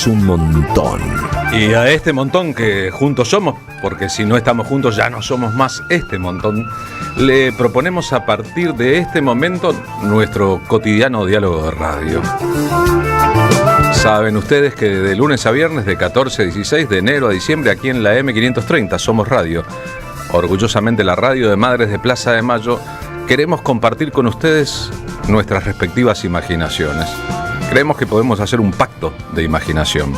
es un montón. Y a este montón que juntos somos, porque si no estamos juntos ya no somos más este montón, le proponemos a partir de este momento nuestro cotidiano diálogo de radio. Saben ustedes que de lunes a viernes, de 14 a 16, de enero a diciembre, aquí en la M530 Somos Radio, orgullosamente la radio de Madres de Plaza de Mayo, queremos compartir con ustedes nuestras respectivas imaginaciones. Creemos que podemos hacer un pacto de imaginación.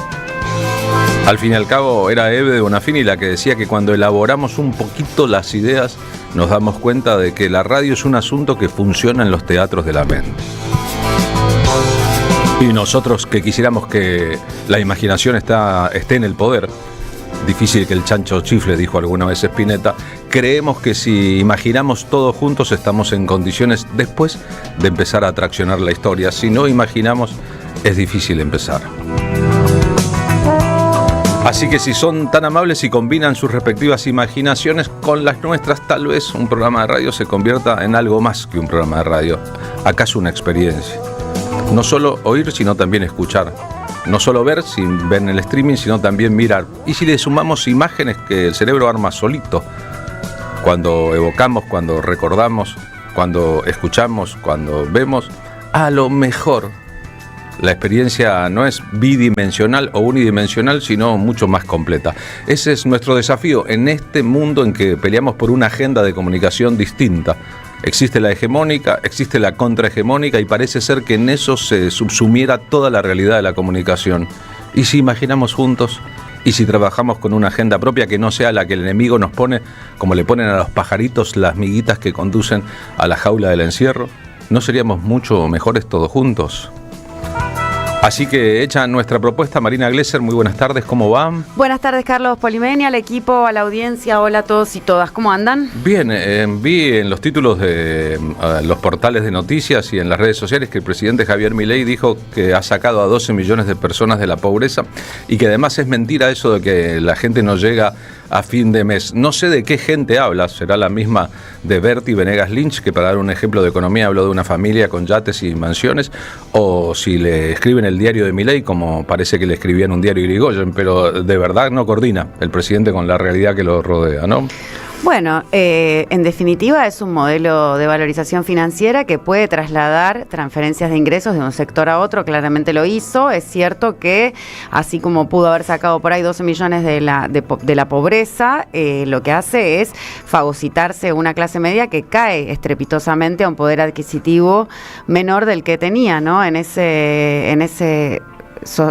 Al fin y al cabo, era Eve de Bonafini la que decía que cuando elaboramos un poquito las ideas, nos damos cuenta de que la radio es un asunto que funciona en los teatros de la mente. Y nosotros que quisiéramos que la imaginación esté en el poder, difícil que el chancho chifle, dijo alguna vez Spinetta, creemos que si imaginamos todos juntos estamos en condiciones después de empezar a traccionar la historia. Si no imaginamos, es difícil empezar. Así que si son tan amables y combinan sus respectivas imaginaciones con las nuestras, tal vez un programa de radio se convierta en algo más que un programa de radio. ¿Acaso una experiencia? No solo oír, sino también escuchar. No solo ver, sin ver en el streaming, sino también mirar. Y si le sumamos imágenes que el cerebro arma solito, cuando evocamos, cuando recordamos, cuando escuchamos, cuando vemos, a lo mejor la experiencia no es bidimensional o unidimensional, sino mucho más completa. Ese es nuestro desafío en este mundo en que peleamos por una agenda de comunicación distinta. Existe la hegemónica, existe la contrahegemónica y parece ser que en eso se subsumiera toda la realidad de la comunicación. ¿Y si imaginamos juntos? ¿Y si trabajamos con una agenda propia que no sea la que el enemigo nos pone, como le ponen a los pajaritos las miguitas que conducen a la jaula del encierro? ¿No seríamos mucho mejores todos juntos? Así que hecha nuestra propuesta, Marina Glesser, muy buenas tardes, ¿cómo van? Buenas tardes, Carlos Polimeni, al equipo, a la audiencia, hola a todos y todas, ¿cómo andan? Bien, vi en los títulos de los portales de noticias y en las redes sociales que el presidente Javier Milei dijo que ha sacado a 12 millones de personas de la pobreza y que además es mentira eso de que la gente no llega a fin de mes. No sé de qué gente habla, será la misma de Berti Venegas Lynch, que para dar un ejemplo de economía habló de una familia con yates y mansiones, o si le escriben el diario de Milei, como parece que le escribían un diario Irigoyen, pero de verdad no coordina el presidente con la realidad que lo rodea, ¿no? Bueno, en definitiva es un modelo de valorización financiera que puede trasladar transferencias de ingresos de un sector a otro, claramente lo hizo. Es cierto que así como pudo haber sacado por ahí 12 millones de la pobreza, lo que hace es fagocitarse una clase media que cae estrepitosamente a un poder adquisitivo menor del que tenía, ¿no? En ese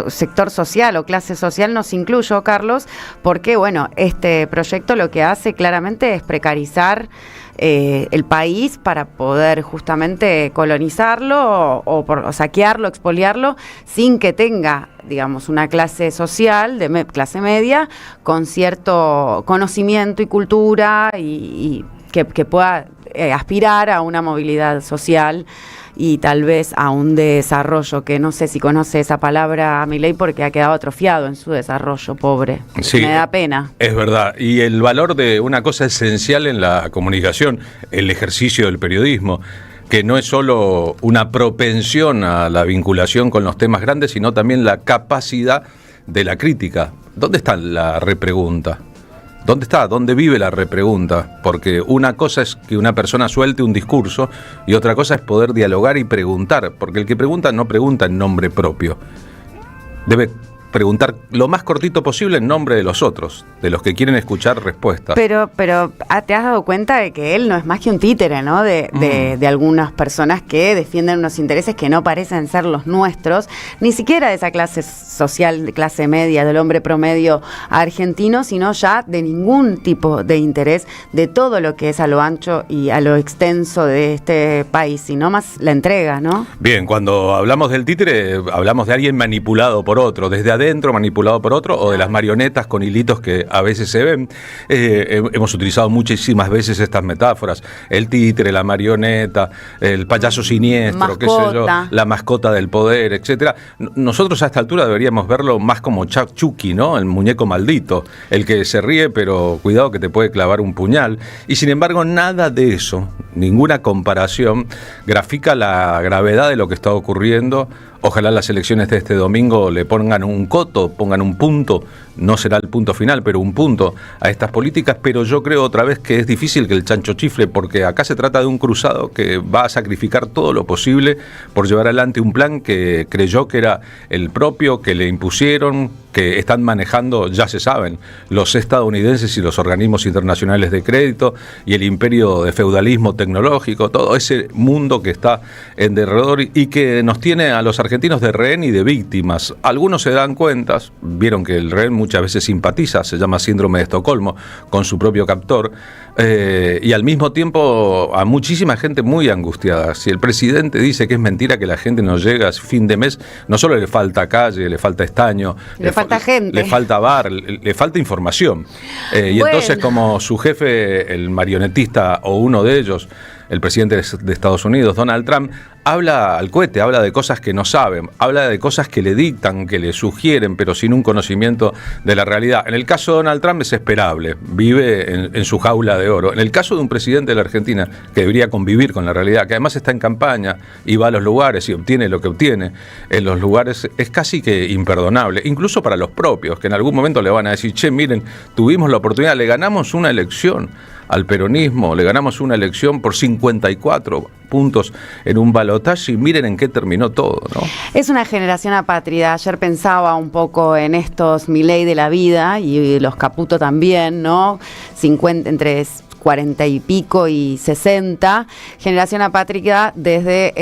sector social o clase social nos incluyo, Carlos, porque bueno, este proyecto lo que hace claramente es precarizar el país para poder justamente colonizarlo o saquearlo, expoliarlo, sin que tenga, digamos, una clase social, clase media, con cierto conocimiento y cultura y que pueda aspirar a una movilidad social y tal vez a un desarrollo, que no sé si conoce esa palabra Milei porque ha quedado atrofiado en su desarrollo, pobre. Sí, me da pena. Es verdad, y el valor de una cosa esencial en la comunicación, el ejercicio del periodismo, que no es solo una propensión a la vinculación con los temas grandes, sino también la capacidad de la crítica. ¿Dónde está la repregunta? ¿Dónde está? ¿Dónde vive la repregunta? Porque una cosa es que una persona suelte un discurso y otra cosa es poder dialogar y preguntar, porque el que pregunta no pregunta en nombre propio. Debe preguntar lo más cortito posible en nombre de los otros, de los que quieren escuchar respuestas. Pero te has dado cuenta de que él no es más que un títere, ¿no? De algunas personas que defienden unos intereses que no parecen ser los nuestros, ni siquiera de esa clase social, de clase media, del hombre promedio argentino, sino ya de ningún tipo de interés de todo lo que es a lo ancho y a lo extenso de este país, sino más la entrega, ¿no? Bien, cuando hablamos del títere, hablamos de alguien manipulado por otro, desde adentro manipulado por otro, o de las marionetas con hilitos que a veces se ven. Hemos utilizado muchísimas veces estas metáforas: el títere, la marioneta, el payaso siniestro, mascota, qué sé yo, la mascota del poder, etcétera. Nosotros a esta altura deberíamos verlo más como Chucky, ¿no? El muñeco maldito, el que se ríe, pero cuidado que te puede clavar un puñal. Y sin embargo, nada de eso, ninguna comparación, grafica la gravedad de lo que está ocurriendo Ojalá las elecciones de este domingo le pongan un coto, pongan un punto, no será el punto final, pero un punto a estas políticas, pero yo creo otra vez que es difícil que el chancho chifle, porque acá se trata de un cruzado que va a sacrificar todo lo posible por llevar adelante un plan que creyó que era el propio, que le impusieron, que están manejando, ya se saben, los estadounidenses y los organismos internacionales de crédito y el imperio de feudalismo tecnológico, todo ese mundo que está en derredor y que nos tiene a los argentinos de rehén y de víctimas. Algunos se dan cuenta, vieron que el rehén muchas veces simpatiza, se llama síndrome de Estocolmo, con su propio captor, y al mismo tiempo a muchísima gente muy angustiada. Si el presidente dice que es mentira que la gente no llega a fin de mes, no solo le falta calle, le falta estaño, le falta gente, le falta bar, le falta información. Y bueno, entonces como su jefe, el marionetista o uno de ellos, el presidente de Estados Unidos, Donald Trump, habla al cohete, habla de cosas que no saben, habla de cosas que le dictan, que le sugieren, pero sin un conocimiento de la realidad. En el caso de Donald Trump es esperable, vive en su jaula de oro. En el caso de un presidente de la Argentina, que debería convivir con la realidad, que además está en campaña y va a los lugares y obtiene lo que obtiene en los lugares, es casi que imperdonable, incluso para los propios, que en algún momento le van a decir, che, miren, tuvimos la oportunidad, le ganamos una elección al peronismo, le ganamos una elección por 54 puntos en un balotaje y miren en qué terminó todo, ¿no? Es una generación apátrida. Ayer pensaba un poco en estos Milei de la vida y los Caputo también, ¿no? 50 entre 40 y pico y 60, generación apátrida desde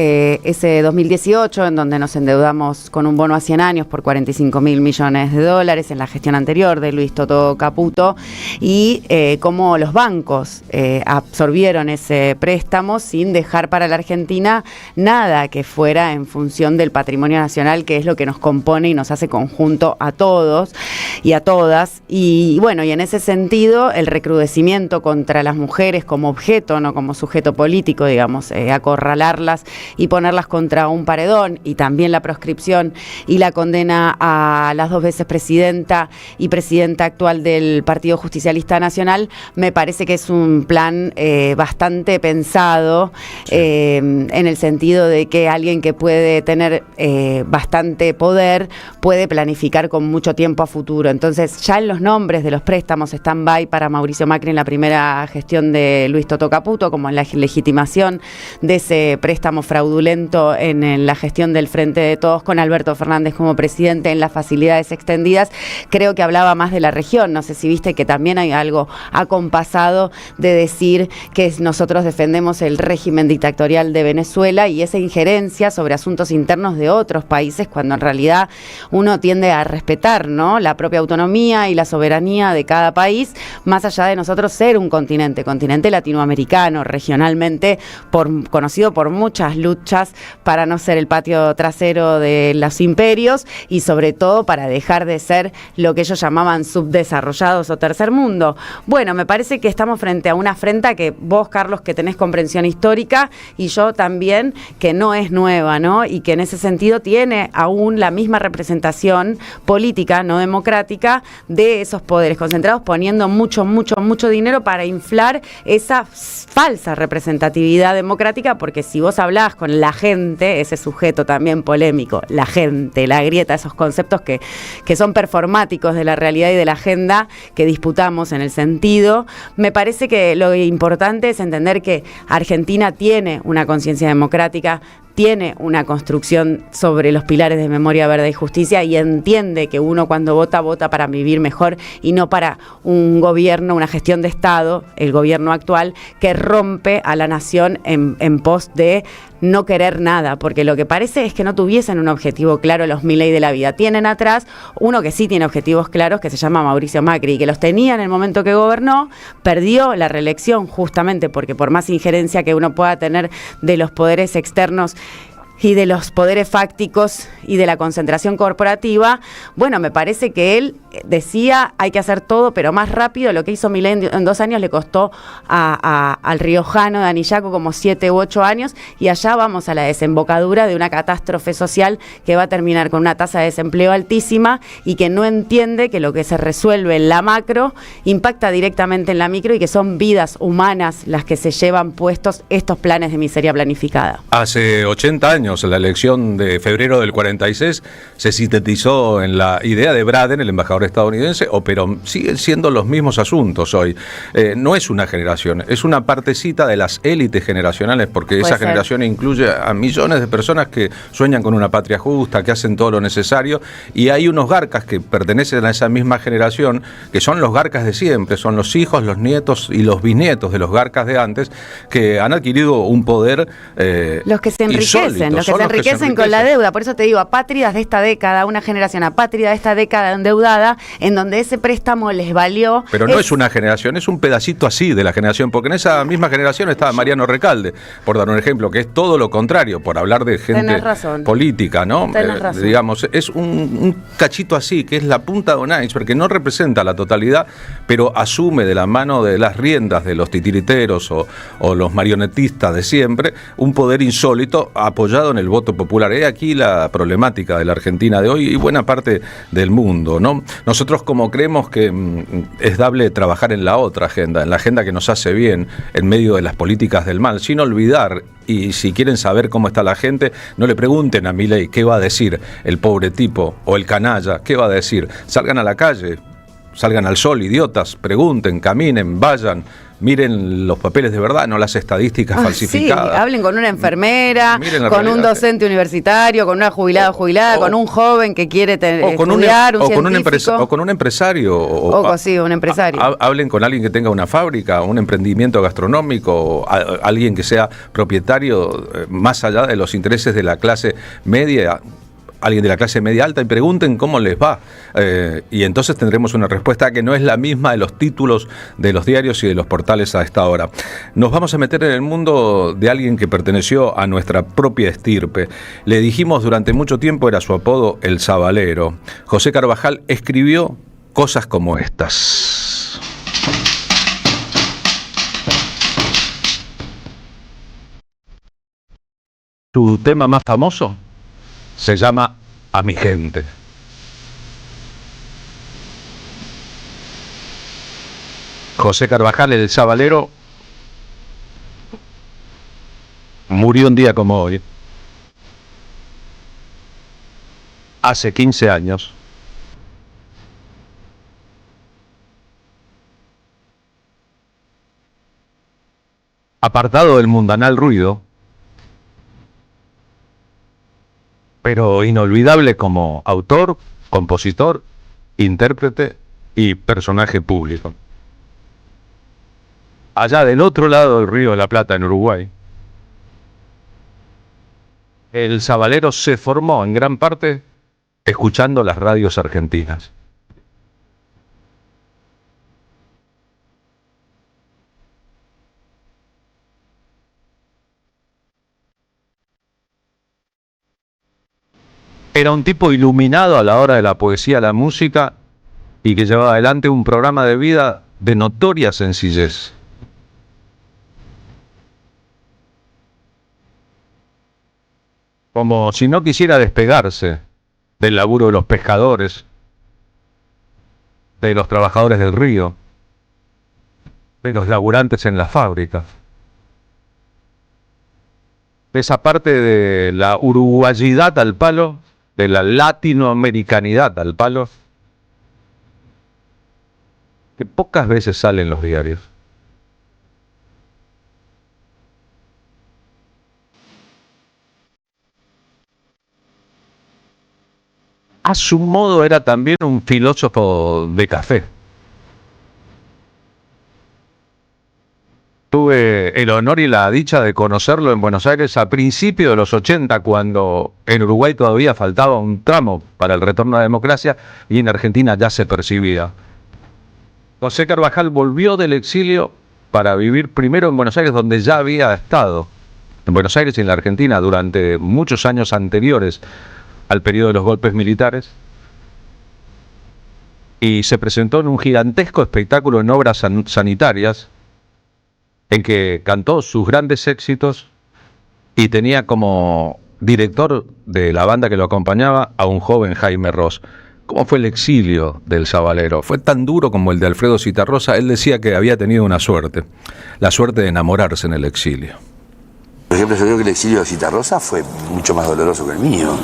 ese 2018, en donde nos endeudamos con un bono a 100 años por 45.000 millones de dólares en la gestión anterior de Luis Toto Caputo, y cómo los bancos absorbieron ese préstamo sin dejar para la Argentina nada que fuera en función del patrimonio nacional, que es lo que nos compone y nos hace conjunto a todos y a todas. Y bueno, y en ese sentido, el recrudecimiento contra las mujeres como objeto, no como sujeto político, digamos, acorralarlas y ponerlas contra un paredón, y también la proscripción y la condena a las 2 veces presidenta y presidenta actual del Partido Justicialista Nacional, me parece que es un plan bastante pensado, sí, en el sentido de que alguien que puede tener bastante poder puede planificar con mucho tiempo a futuro. Entonces, ya en los nombres de los préstamos stand-by para Mauricio Macri en la primera gestión de Luis Toto Caputo, como en la legitimación de ese préstamo fraudulento en la gestión del Frente de Todos con Alberto Fernández como presidente en las facilidades extendidas, creo que hablaba más de la región. No sé si viste que también hay algo acompasado de decir que nosotros defendemos el régimen dictatorial de Venezuela y esa injerencia sobre asuntos internos de otros países, cuando en realidad uno tiende a respetar, ¿no?, la propia autonomía y la soberanía de cada país, más allá de nosotros ser un continente latinoamericano, regionalmente conocido por muchas luchas para no ser el patio trasero de los imperios y sobre todo para dejar de ser lo que ellos llamaban subdesarrollados o tercer mundo. Bueno, me parece que estamos frente a una afrenta que vos, Carlos, que tenés comprensión histórica, y yo también, que no es nueva, ¿no? Y que en ese sentido tiene aún la misma representación política, no democrática, de esos poderes concentrados, poniendo mucho dinero para inflar esa falsa representatividad democrática, porque si vos hablás con la gente, ese sujeto también polémico, la gente, la grieta, esos conceptos que son performáticos de la realidad y de la agenda que disputamos en el sentido, me parece que lo importante es entender que Argentina tiene una conciencia democrática, tiene una construcción sobre los pilares de memoria, verdad y justicia, y entiende que uno cuando vota para vivir mejor y no para un gobierno, una gestión de Estado, el gobierno actual, que rompe a la nación en pos de no querer nada, porque lo que parece es que no tuviesen un objetivo claro los Milei de la vida. Tienen atrás uno que sí tiene objetivos claros, que se llama Mauricio Macri, que los tenía en el momento que gobernó, perdió la reelección justamente porque por más injerencia que uno pueda tener de los poderes externos y de los poderes fácticos y de la concentración corporativa, bueno, me parece que él decía hay que hacer todo, pero más rápido. Lo que hizo Milei en 2 años le costó al riojano de Anillaco como 7 u 8 años, y allá vamos a la desembocadura de una catástrofe social que va a terminar con una tasa de desempleo altísima y que no entiende que lo que se resuelve en la macro impacta directamente en la micro y que son vidas humanas las que se llevan puestos estos planes de miseria planificada. Hace 80 años años. La elección de febrero del 46 se sintetizó en la idea de Braden, el embajador estadounidense, pero siguen siendo los mismos asuntos hoy. No es una generación, es una partecita de las élites generacionales, porque esa generación incluye a millones de personas que sueñan con una patria justa, que hacen todo lo necesario, y hay unos garcas que pertenecen a esa misma generación, que son los garcas de siempre, son los hijos, los nietos y los bisnietos de los garcas de antes, que han adquirido un poder los que se enriquecen, con la deuda. Por eso te digo, apátridas de esta década, una generación apátrida de esta década endeudada, en donde ese préstamo les valió. Pero no es una generación, es un pedacito así de la generación, porque en esa misma generación estaba Mariano Recalde, por dar un ejemplo, que es todo lo contrario, por hablar de gente política, ¿no? Digamos, es un cachito así, que es la punta de un iceberg, que no representa la totalidad, pero asume de la mano de las riendas de los titiriteros o los marionetistas de siempre, un poder insólito apoyado en el voto popular. He aquí la problemática de la Argentina de hoy y buena parte del mundo, ¿no? Nosotros, como creemos que es dable trabajar en la otra agenda, en la agenda que nos hace bien, en medio de las políticas del mal, sin olvidar, y si quieren saber cómo está la gente, no le pregunten a Milei qué va a decir el pobre tipo o el canalla, qué va a decir. Salgan a la calle, salgan al sol, idiotas, pregunten, caminen, vayan, miren los papeles de verdad, no las estadísticas falsificadas. Sí, hablen con una enfermera, con un docente universitario, con una jubilada o jubilada, con un joven que quiere estudiar, un científico. O con un empresario. Un empresario. Hablen con alguien que tenga una fábrica, un emprendimiento gastronómico, alguien que sea propietario más allá de los intereses de la clase media, alguien de la clase media alta, y pregunten cómo les va. Y entonces tendremos una respuesta que no es la misma de los títulos de los diarios y de los portales a esta hora. Nos vamos a meter en el mundo de alguien que perteneció a nuestra propia estirpe. Le dijimos durante mucho tiempo, era su apodo, el Sabalero. José Carvajal escribió cosas como estas. Su tema más famoso se llama A mi gente. José Carvajal, el Sabalero, murió un día como hoy, hace 15 años. Apartado del mundanal ruido, pero inolvidable como autor, compositor, intérprete y personaje público. Allá del otro lado del Río de la Plata, en Uruguay, el Sabalero se formó en gran parte escuchando las radios argentinas. Era un tipo iluminado a la hora de la poesía, la música, y que llevaba adelante un programa de vida de notoria sencillez. Como si no quisiera despegarse del laburo de los pescadores, de los trabajadores del río, de los laburantes en las fábricas, de esa parte de la uruguayidad al palo, de la latinoamericanidad al palo, que pocas veces sale en los diarios. A su modo era también un filósofo de café. Tuve el honor y la dicha de conocerlo en Buenos Aires a principios de los 80, cuando en Uruguay todavía faltaba un tramo para el retorno a la democracia y en Argentina ya se percibía. José Carvajal volvió del exilio para vivir primero en Buenos Aires, donde ya había estado, en Buenos Aires y en la Argentina, durante muchos años anteriores al periodo de los golpes militares, y se presentó en un gigantesco espectáculo en obras sanitarias, en que cantó sus grandes éxitos y tenía como director de la banda que lo acompañaba a un joven Jaime Ross. ¿Cómo fue el exilio del Sabalero? Fue tan duro como el de Alfredo Zitarrosa. Él decía que había tenido una suerte, la suerte de enamorarse en el exilio. Por ejemplo, yo creo que el exilio de Citarrosa fue mucho más doloroso que el mío.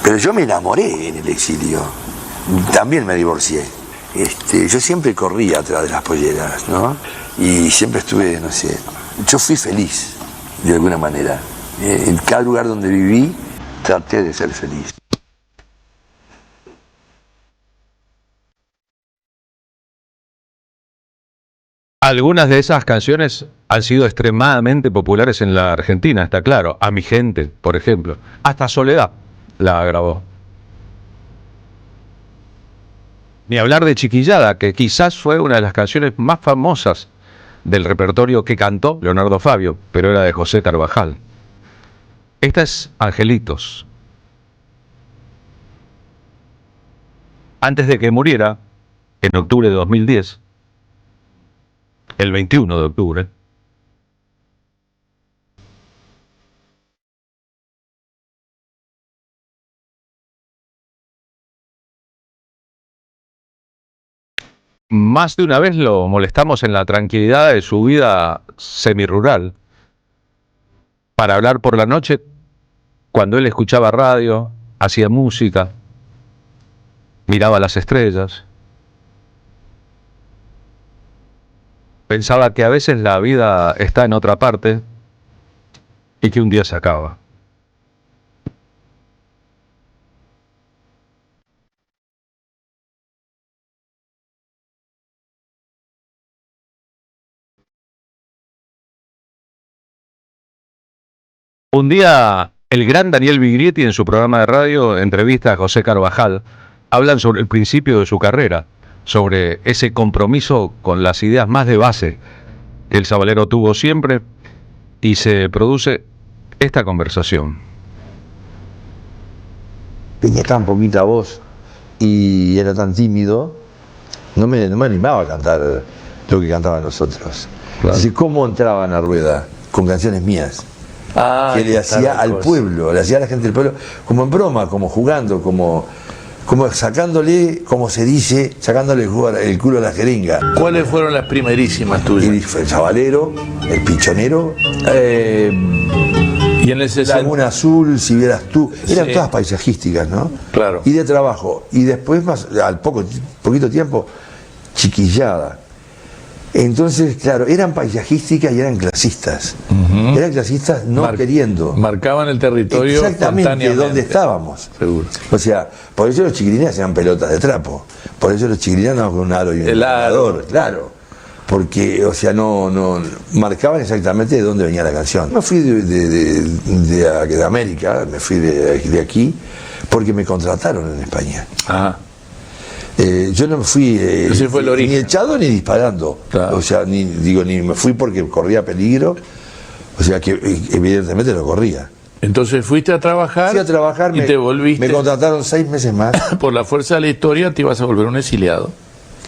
Pero yo me enamoré en el exilio. También me divorcié. Yo siempre corría atrás de las polleras, ¿no? Y siempre estuve, no sé, yo fui feliz, de alguna manera. En cada lugar donde viví, traté de ser feliz. Algunas de esas canciones han sido extremadamente populares en la Argentina, está claro. A mi gente, por ejemplo. Hasta Soledad la grabó. Ni hablar de Chiquillada, que quizás fue una de las canciones más famosas del repertorio que cantó Leonardo Fabio, pero era de José Carvajal. Esta es Angelitos. Antes de que muriera, en octubre de 2010, el 21 de octubre, más de una vez lo molestamos en la tranquilidad de su vida semirural para hablar por la noche cuando él escuchaba radio, hacía música, miraba las estrellas. Pensaba que a veces la vida está en otra parte y que un día se acaba. Un día, el gran Daniel Biglietti en su programa de radio entrevista a José Carvajal. Hablan sobre el principio de su carrera, sobre ese compromiso con las ideas más de base que el sabalero tuvo siempre, y se produce esta conversación. Tenía tan poquita voz y era tan tímido, no me animaba a cantar lo que cantaban los otros. Claro. Entonces, ¿cómo entraban a rueda? Con canciones mías. Que le hacía al pueblo, le hacía a la gente del pueblo, como en broma, como jugando, como sacándole, como se dice, sacándole el culo a la jeringa. ¿Cuáles fueron las primerísimas tuyas? El Sabalero, el Pichonero, Y en ese Laguna Azul, Si Vieras Tú, eran Sí. todas paisajísticas, ¿no? Claro. Y de trabajo. Y después, al poquito tiempo, Chiquillada. Entonces, claro, eran paisajísticas y eran clasistas. Eran clasistas no queriendo. Marcaban el territorio Exactamente espontáneamente. donde estábamos. Seguro. O sea, por eso los chiquilines hacían pelotas de trapo. Por eso los chiquilines andaban con un aro y un El aro. cargador, claro. Porque, o sea, no marcaban exactamente de dónde venía la canción. Me fui de América, me fui de aquí, porque me contrataron en España. Ajá. Yo no me fui Ese fue el origen. ni echado ni disparando. Claro. O sea, ni me fui porque corría peligro. O sea, que evidentemente lo corría. Entonces fuiste a trabajar, Fui a trabajar, y te volviste. me contrataron 6 meses más. Por la fuerza de la historia te ibas a volver un exiliado.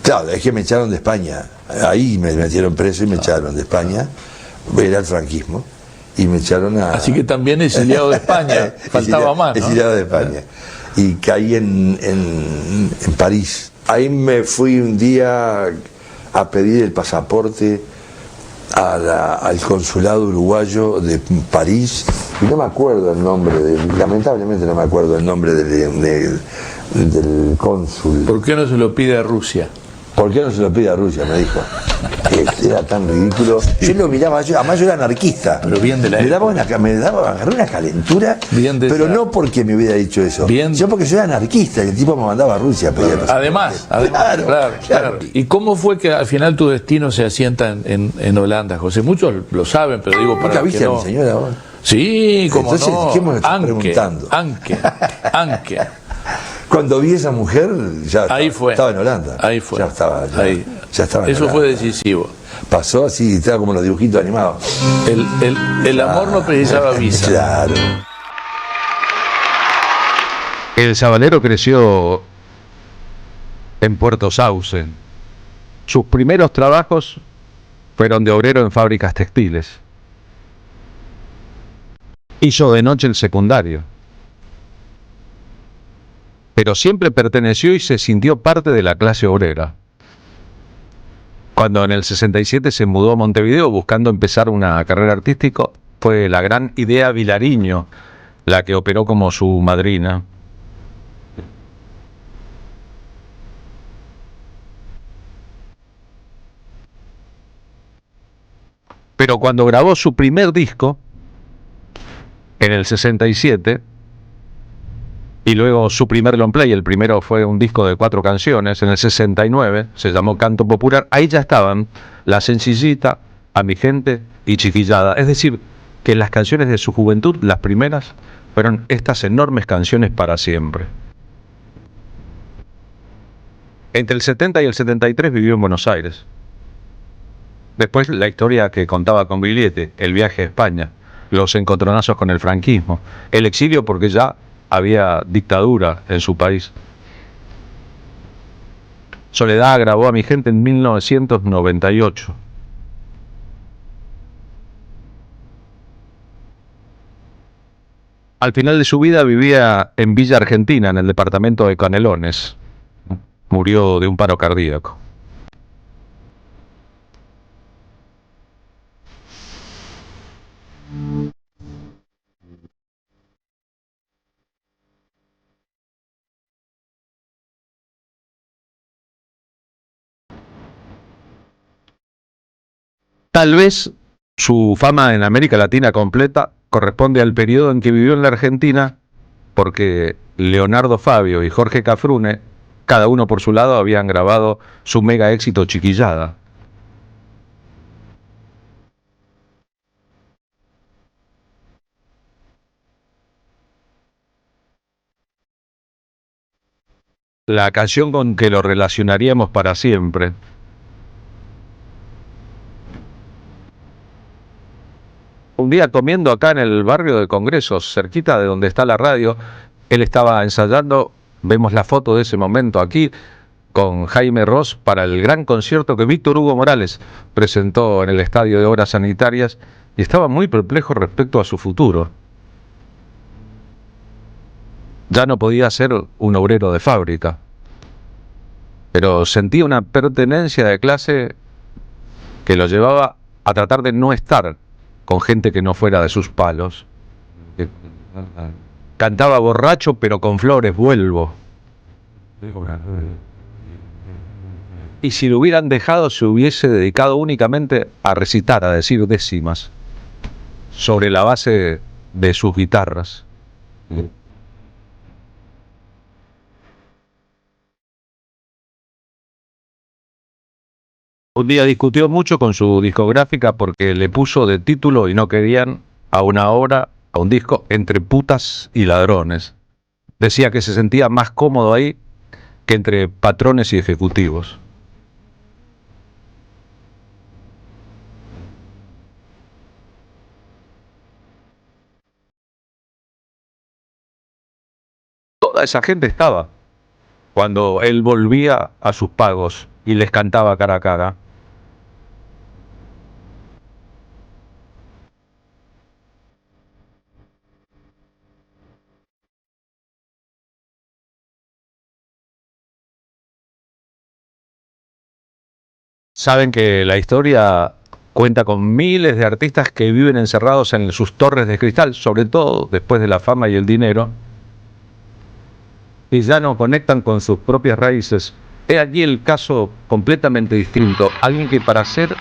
Claro, es que me echaron de España. Ahí me metieron preso y me echaron de España. Era el franquismo. Y me echaron a... Así que también exiliado de España. Faltaba más, ¿no? Exiliado de España. Y caí en París. Ahí me fui un día a pedir el pasaporte al consulado uruguayo de París. Y no me acuerdo el nombre, lamentablemente no me acuerdo el nombre del cónsul. ¿Por qué no se lo pide a Rusia? ¿Por qué no se lo pide a Rusia? Me dijo. Era tan ridículo. Yo lo miraba, además yo era anarquista. Pero bien de la época. Me agarré una calentura, Bien de pero esa- no porque me hubiera dicho eso. Bien. Yo porque yo era anarquista y el tipo me mandaba a Rusia a pedir el pasaporte. Además, Claro. ¿Y cómo fue que al final tu destino se asienta en Holanda, José? Muchos lo saben, pero digo para ¿Nunca los viste que a no. mi señora vos? Sí, como Entonces, no. ¿qué me estás preguntando? Anke. Cuando vi a esa mujer, ya Ahí fue. estaba en Holanda. Ahí fue. Ya estaba en Eso Holanda. fue decisivo. Pasó así, estaba como los dibujitos animados. El amor no precisaba visa. Claro. El sabalero creció en Puerto Sauce. Sus primeros trabajos fueron de obrero en fábricas textiles. Hizo de noche el secundario. Pero siempre perteneció y se sintió parte de la clase obrera. Cuando en el 67 se mudó a Montevideo buscando empezar una carrera artística, fue la gran Idea Vilariño la que operó como su madrina. Pero cuando grabó su primer disco, en el 67, y luego su primer long play, el primero fue un disco de 4 canciones, en el 69, se llamó Canto Popular, ahí ya estaban La Sencillita, A mi gente y Chiquillada. Es decir, que las canciones de su juventud, las primeras, fueron estas enormes canciones para siempre. Entre el 70 y el 73 vivió en Buenos Aires. Después la historia que contaba con Biglietti, el viaje a España, los encontronazos con el franquismo, el exilio porque ya había dictadura en su país. Soledad grabó A mi gente en 1998. Al final de su vida vivía en Villa Argentina, en el departamento de Canelones. Murió de un paro cardíaco. Tal vez su fama en América Latina completa corresponde al periodo en que vivió en la Argentina, porque Leonardo Fabio y Jorge Cafrune, cada uno por su lado, habían grabado su mega éxito Chiquillada. La canción con que lo relacionaríamos para siempre. Un día comiendo acá en el barrio de Congresos, cerquita de donde está la radio, él estaba ensayando, vemos la foto de ese momento aquí, con Jaime Ross para el gran concierto que Víctor Hugo Morales presentó en el Estadio de Obras Sanitarias, y estaba muy perplejo respecto a su futuro. Ya no podía ser un obrero de fábrica, pero sentía una pertenencia de clase que lo llevaba a tratar de no estar con gente que no fuera de sus palos. Cantaba borracho pero con flores, vuelvo. Y si lo hubieran dejado, se hubiese dedicado únicamente a recitar, a decir décimas, sobre la base de sus guitarras. Un día discutió mucho con su discográfica porque le puso de título y no querían a una obra, a un disco, Entre putas y ladrones. Decía que se sentía más cómodo ahí que entre patrones y ejecutivos. Toda esa gente estaba cuando él volvía a sus pagos y les cantaba cara a cara. Saben que la historia cuenta con miles de artistas que viven encerrados en sus torres de cristal, sobre todo después de la fama y el dinero, y ya no conectan con sus propias raíces. He allí el caso completamente distinto. Alguien que para hacer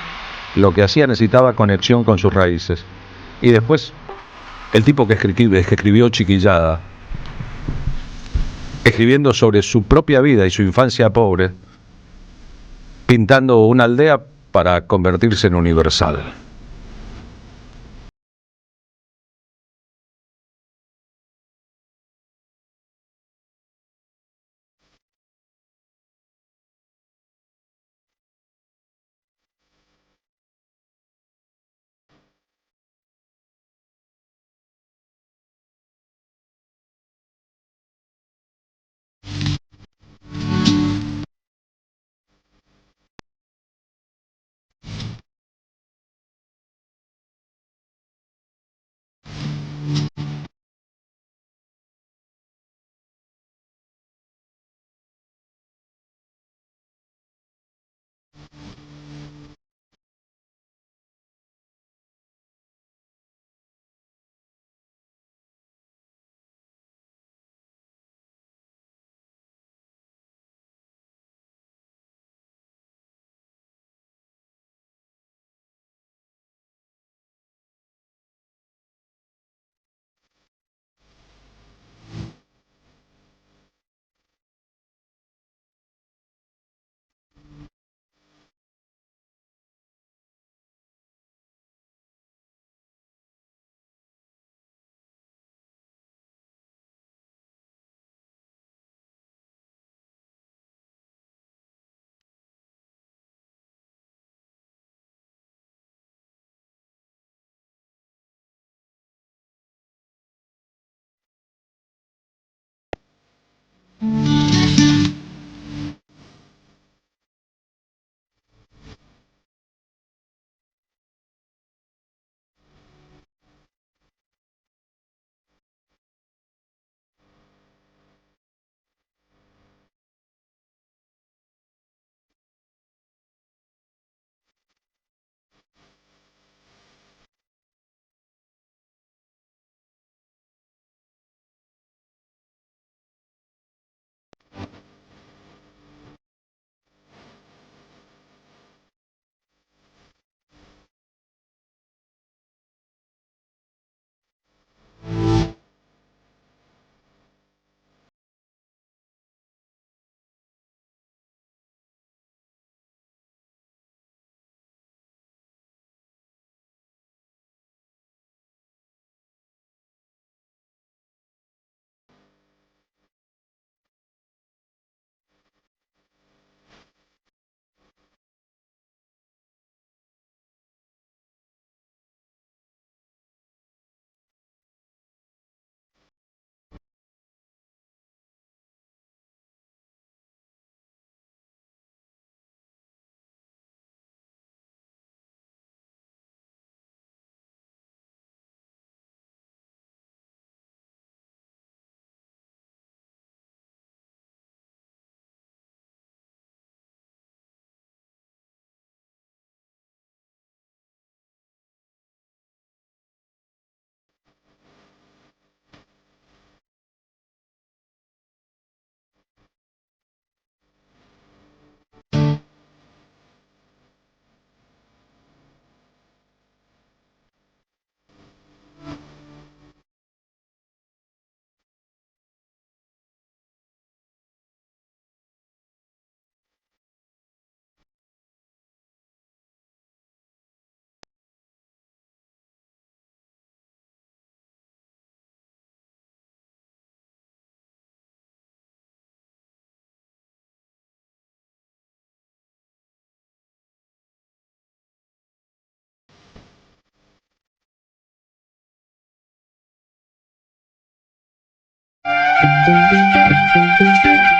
lo que hacía necesitaba conexión con sus raíces. Y después, el tipo que escribió Chiquillada, escribiendo sobre su propia vida y su infancia pobre, pintando una aldea para convertirse en universal.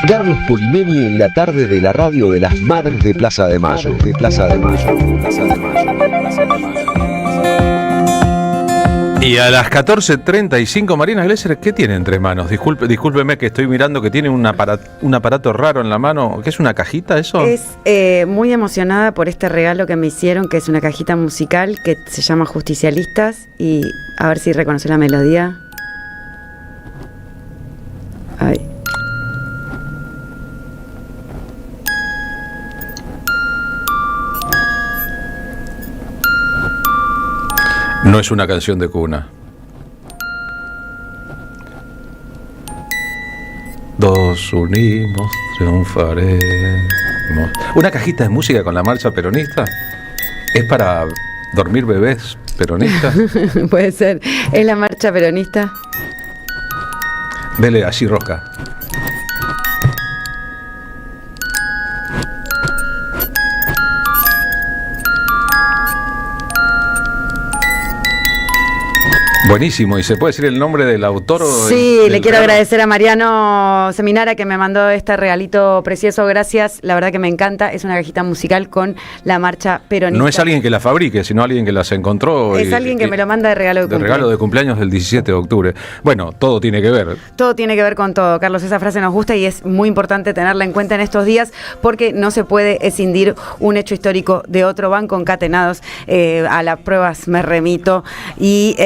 Carlos Polimeni en la tarde de la radio de las Madres de Plaza de Mayo. Y a las 14:35, Marina Glesser, ¿qué tiene entre manos? Discúlpeme que estoy mirando que tiene un aparato raro en la mano. ¿Qué es una cajita eso? Es muy emocionada por este regalo que me hicieron, que es una cajita musical que se llama Justicialistas. Y a ver si reconoce la melodía. Ay. No es una canción de cuna. Dos unimos, triunfaremos. ¿Una cajita de música con la marcha peronista? ¿Es para dormir bebés peronistas? Puede ser. ¿Es la marcha peronista? Dele allí, Rosca. Buenísimo, ¿y se puede decir el nombre del autor? Sí, le quiero agradecer a Mariano Seminara que me mandó este regalito precioso, gracias, la verdad que me encanta, es una cajita musical con la marcha peronista. No es alguien que la fabrique, sino alguien que las encontró. Es alguien que me lo manda de regalo de cumpleaños. De regalo de cumpleaños del 17 de octubre. Bueno, todo tiene que ver. Todo tiene que ver con todo, Carlos, esa frase nos gusta y es muy importante tenerla en cuenta en estos días porque no se puede escindir un hecho histórico de otro, van concatenados, a las pruebas me remito y...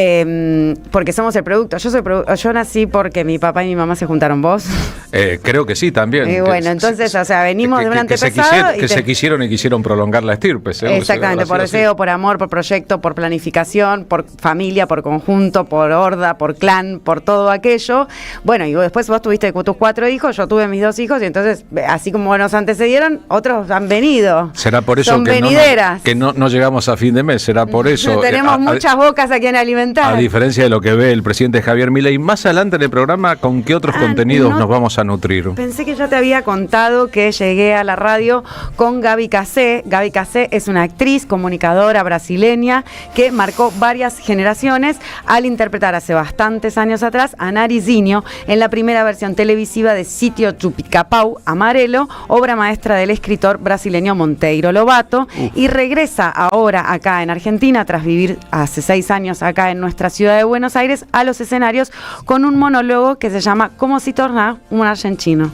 porque somos el producto. Yo nací porque mi papá y mi mamá se juntaron. ¿Vos? Creo que sí, también. Bueno, entonces, o sea, venimos de un antepasado. Se quisieron y quisieron prolongar la estirpe. Exactamente, por deseo, por amor, por proyecto, por planificación, por familia, por conjunto, por horda, por clan, por todo aquello. Bueno, y después vos tuviste tus 4 hijos, yo tuve mis 2 hijos, y entonces, así como nos antecedieron, otros han venido. Será por eso son venideras. que no llegamos a fin de mes, será por eso. Tenemos muchas bocas a quien alimentar. A diferencia diferencia de lo que ve el presidente Javier Milei. Más adelante en el programa, ¿con qué otros contenidos nos vamos a nutrir? Pensé que ya te había contado que llegué a la radio con Gaby Casé. Gaby Casé es una actriz, comunicadora brasileña que marcó varias generaciones al interpretar hace bastantes años atrás a Narizinho en la primera versión televisiva de Sitio do Pica-Pau Amarelo, obra maestra del escritor brasileño Monteiro Lobato, y regresa ahora acá en Argentina tras vivir hace 6 años acá en nuestra ciudad de Buenos Aires a los escenarios con un monólogo que se llama ¿Cómo se torna un argentino?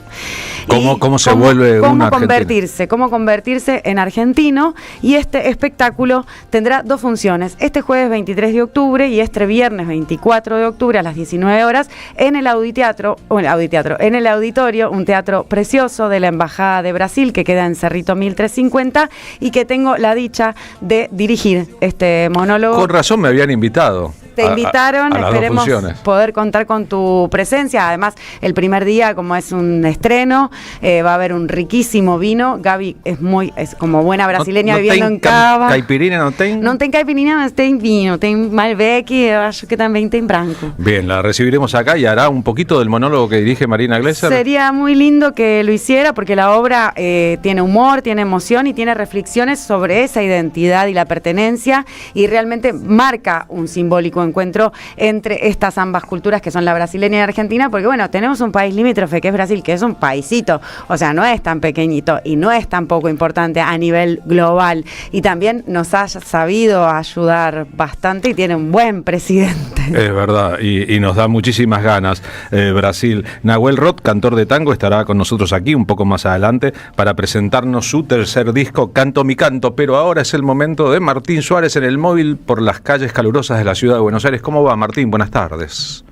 ¿Cómo se vuelve un argentino? Cómo convertirse en argentino, y este espectáculo tendrá 2 funciones, este jueves 23 de octubre y este viernes 24 de octubre a las 19 horas en el en el Auditorio, un teatro precioso de la Embajada de Brasil que queda en Cerrito 1350 y que tengo la dicha de dirigir este monólogo. Con razón me habían invitado. Te invitaron, esperemos poder contar con tu presencia. Además, el primer día, como es un estreno, va a haber un riquísimo vino. Gaby es como buena brasileña viviendo en Cava. ¿Caipirina no ten? No ten caipirina, mas ten vino, ten Malbec y acho que también ten branco. Bien, la recibiremos acá y hará un poquito del monólogo que dirige Marina Glesser. Sería muy lindo que lo hiciera porque la obra tiene humor, tiene emoción y tiene reflexiones sobre esa identidad y la pertenencia, y realmente marca un simbólico encuentro entre estas ambas culturas que son la brasileña y la argentina, porque bueno, tenemos un país limítrofe que es Brasil, que es un paisito, o sea, no es tan pequeñito y no es tan poco importante a nivel global, y también nos ha sabido ayudar bastante y tiene un buen presidente. Es verdad, y nos da muchísimas ganas Brasil. Nahuel Roth, cantor de tango, estará con nosotros aquí un poco más adelante para presentarnos su tercer disco, Canto mi canto, pero ahora es el momento de Martín Suárez en el móvil por las calles calurosas de la ciudad de Buenos Aires. ¿Cómo va, Martín? Buenas tardes.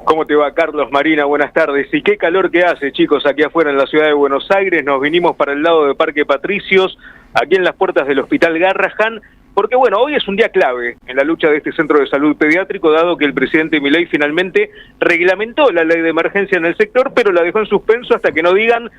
¿Cómo te va, Carlos, Marina? Buenas tardes. Y qué calor que hace, chicos, aquí afuera en la ciudad de Buenos Aires. Nos vinimos para el lado de Parque Patricios, aquí en las puertas del Hospital Garrahan, porque bueno, hoy es un día clave en la lucha de este centro de salud pediátrico, dado que el presidente Milei finalmente reglamentó la ley de emergencia en el sector, pero la dejó en suspenso hasta que no digan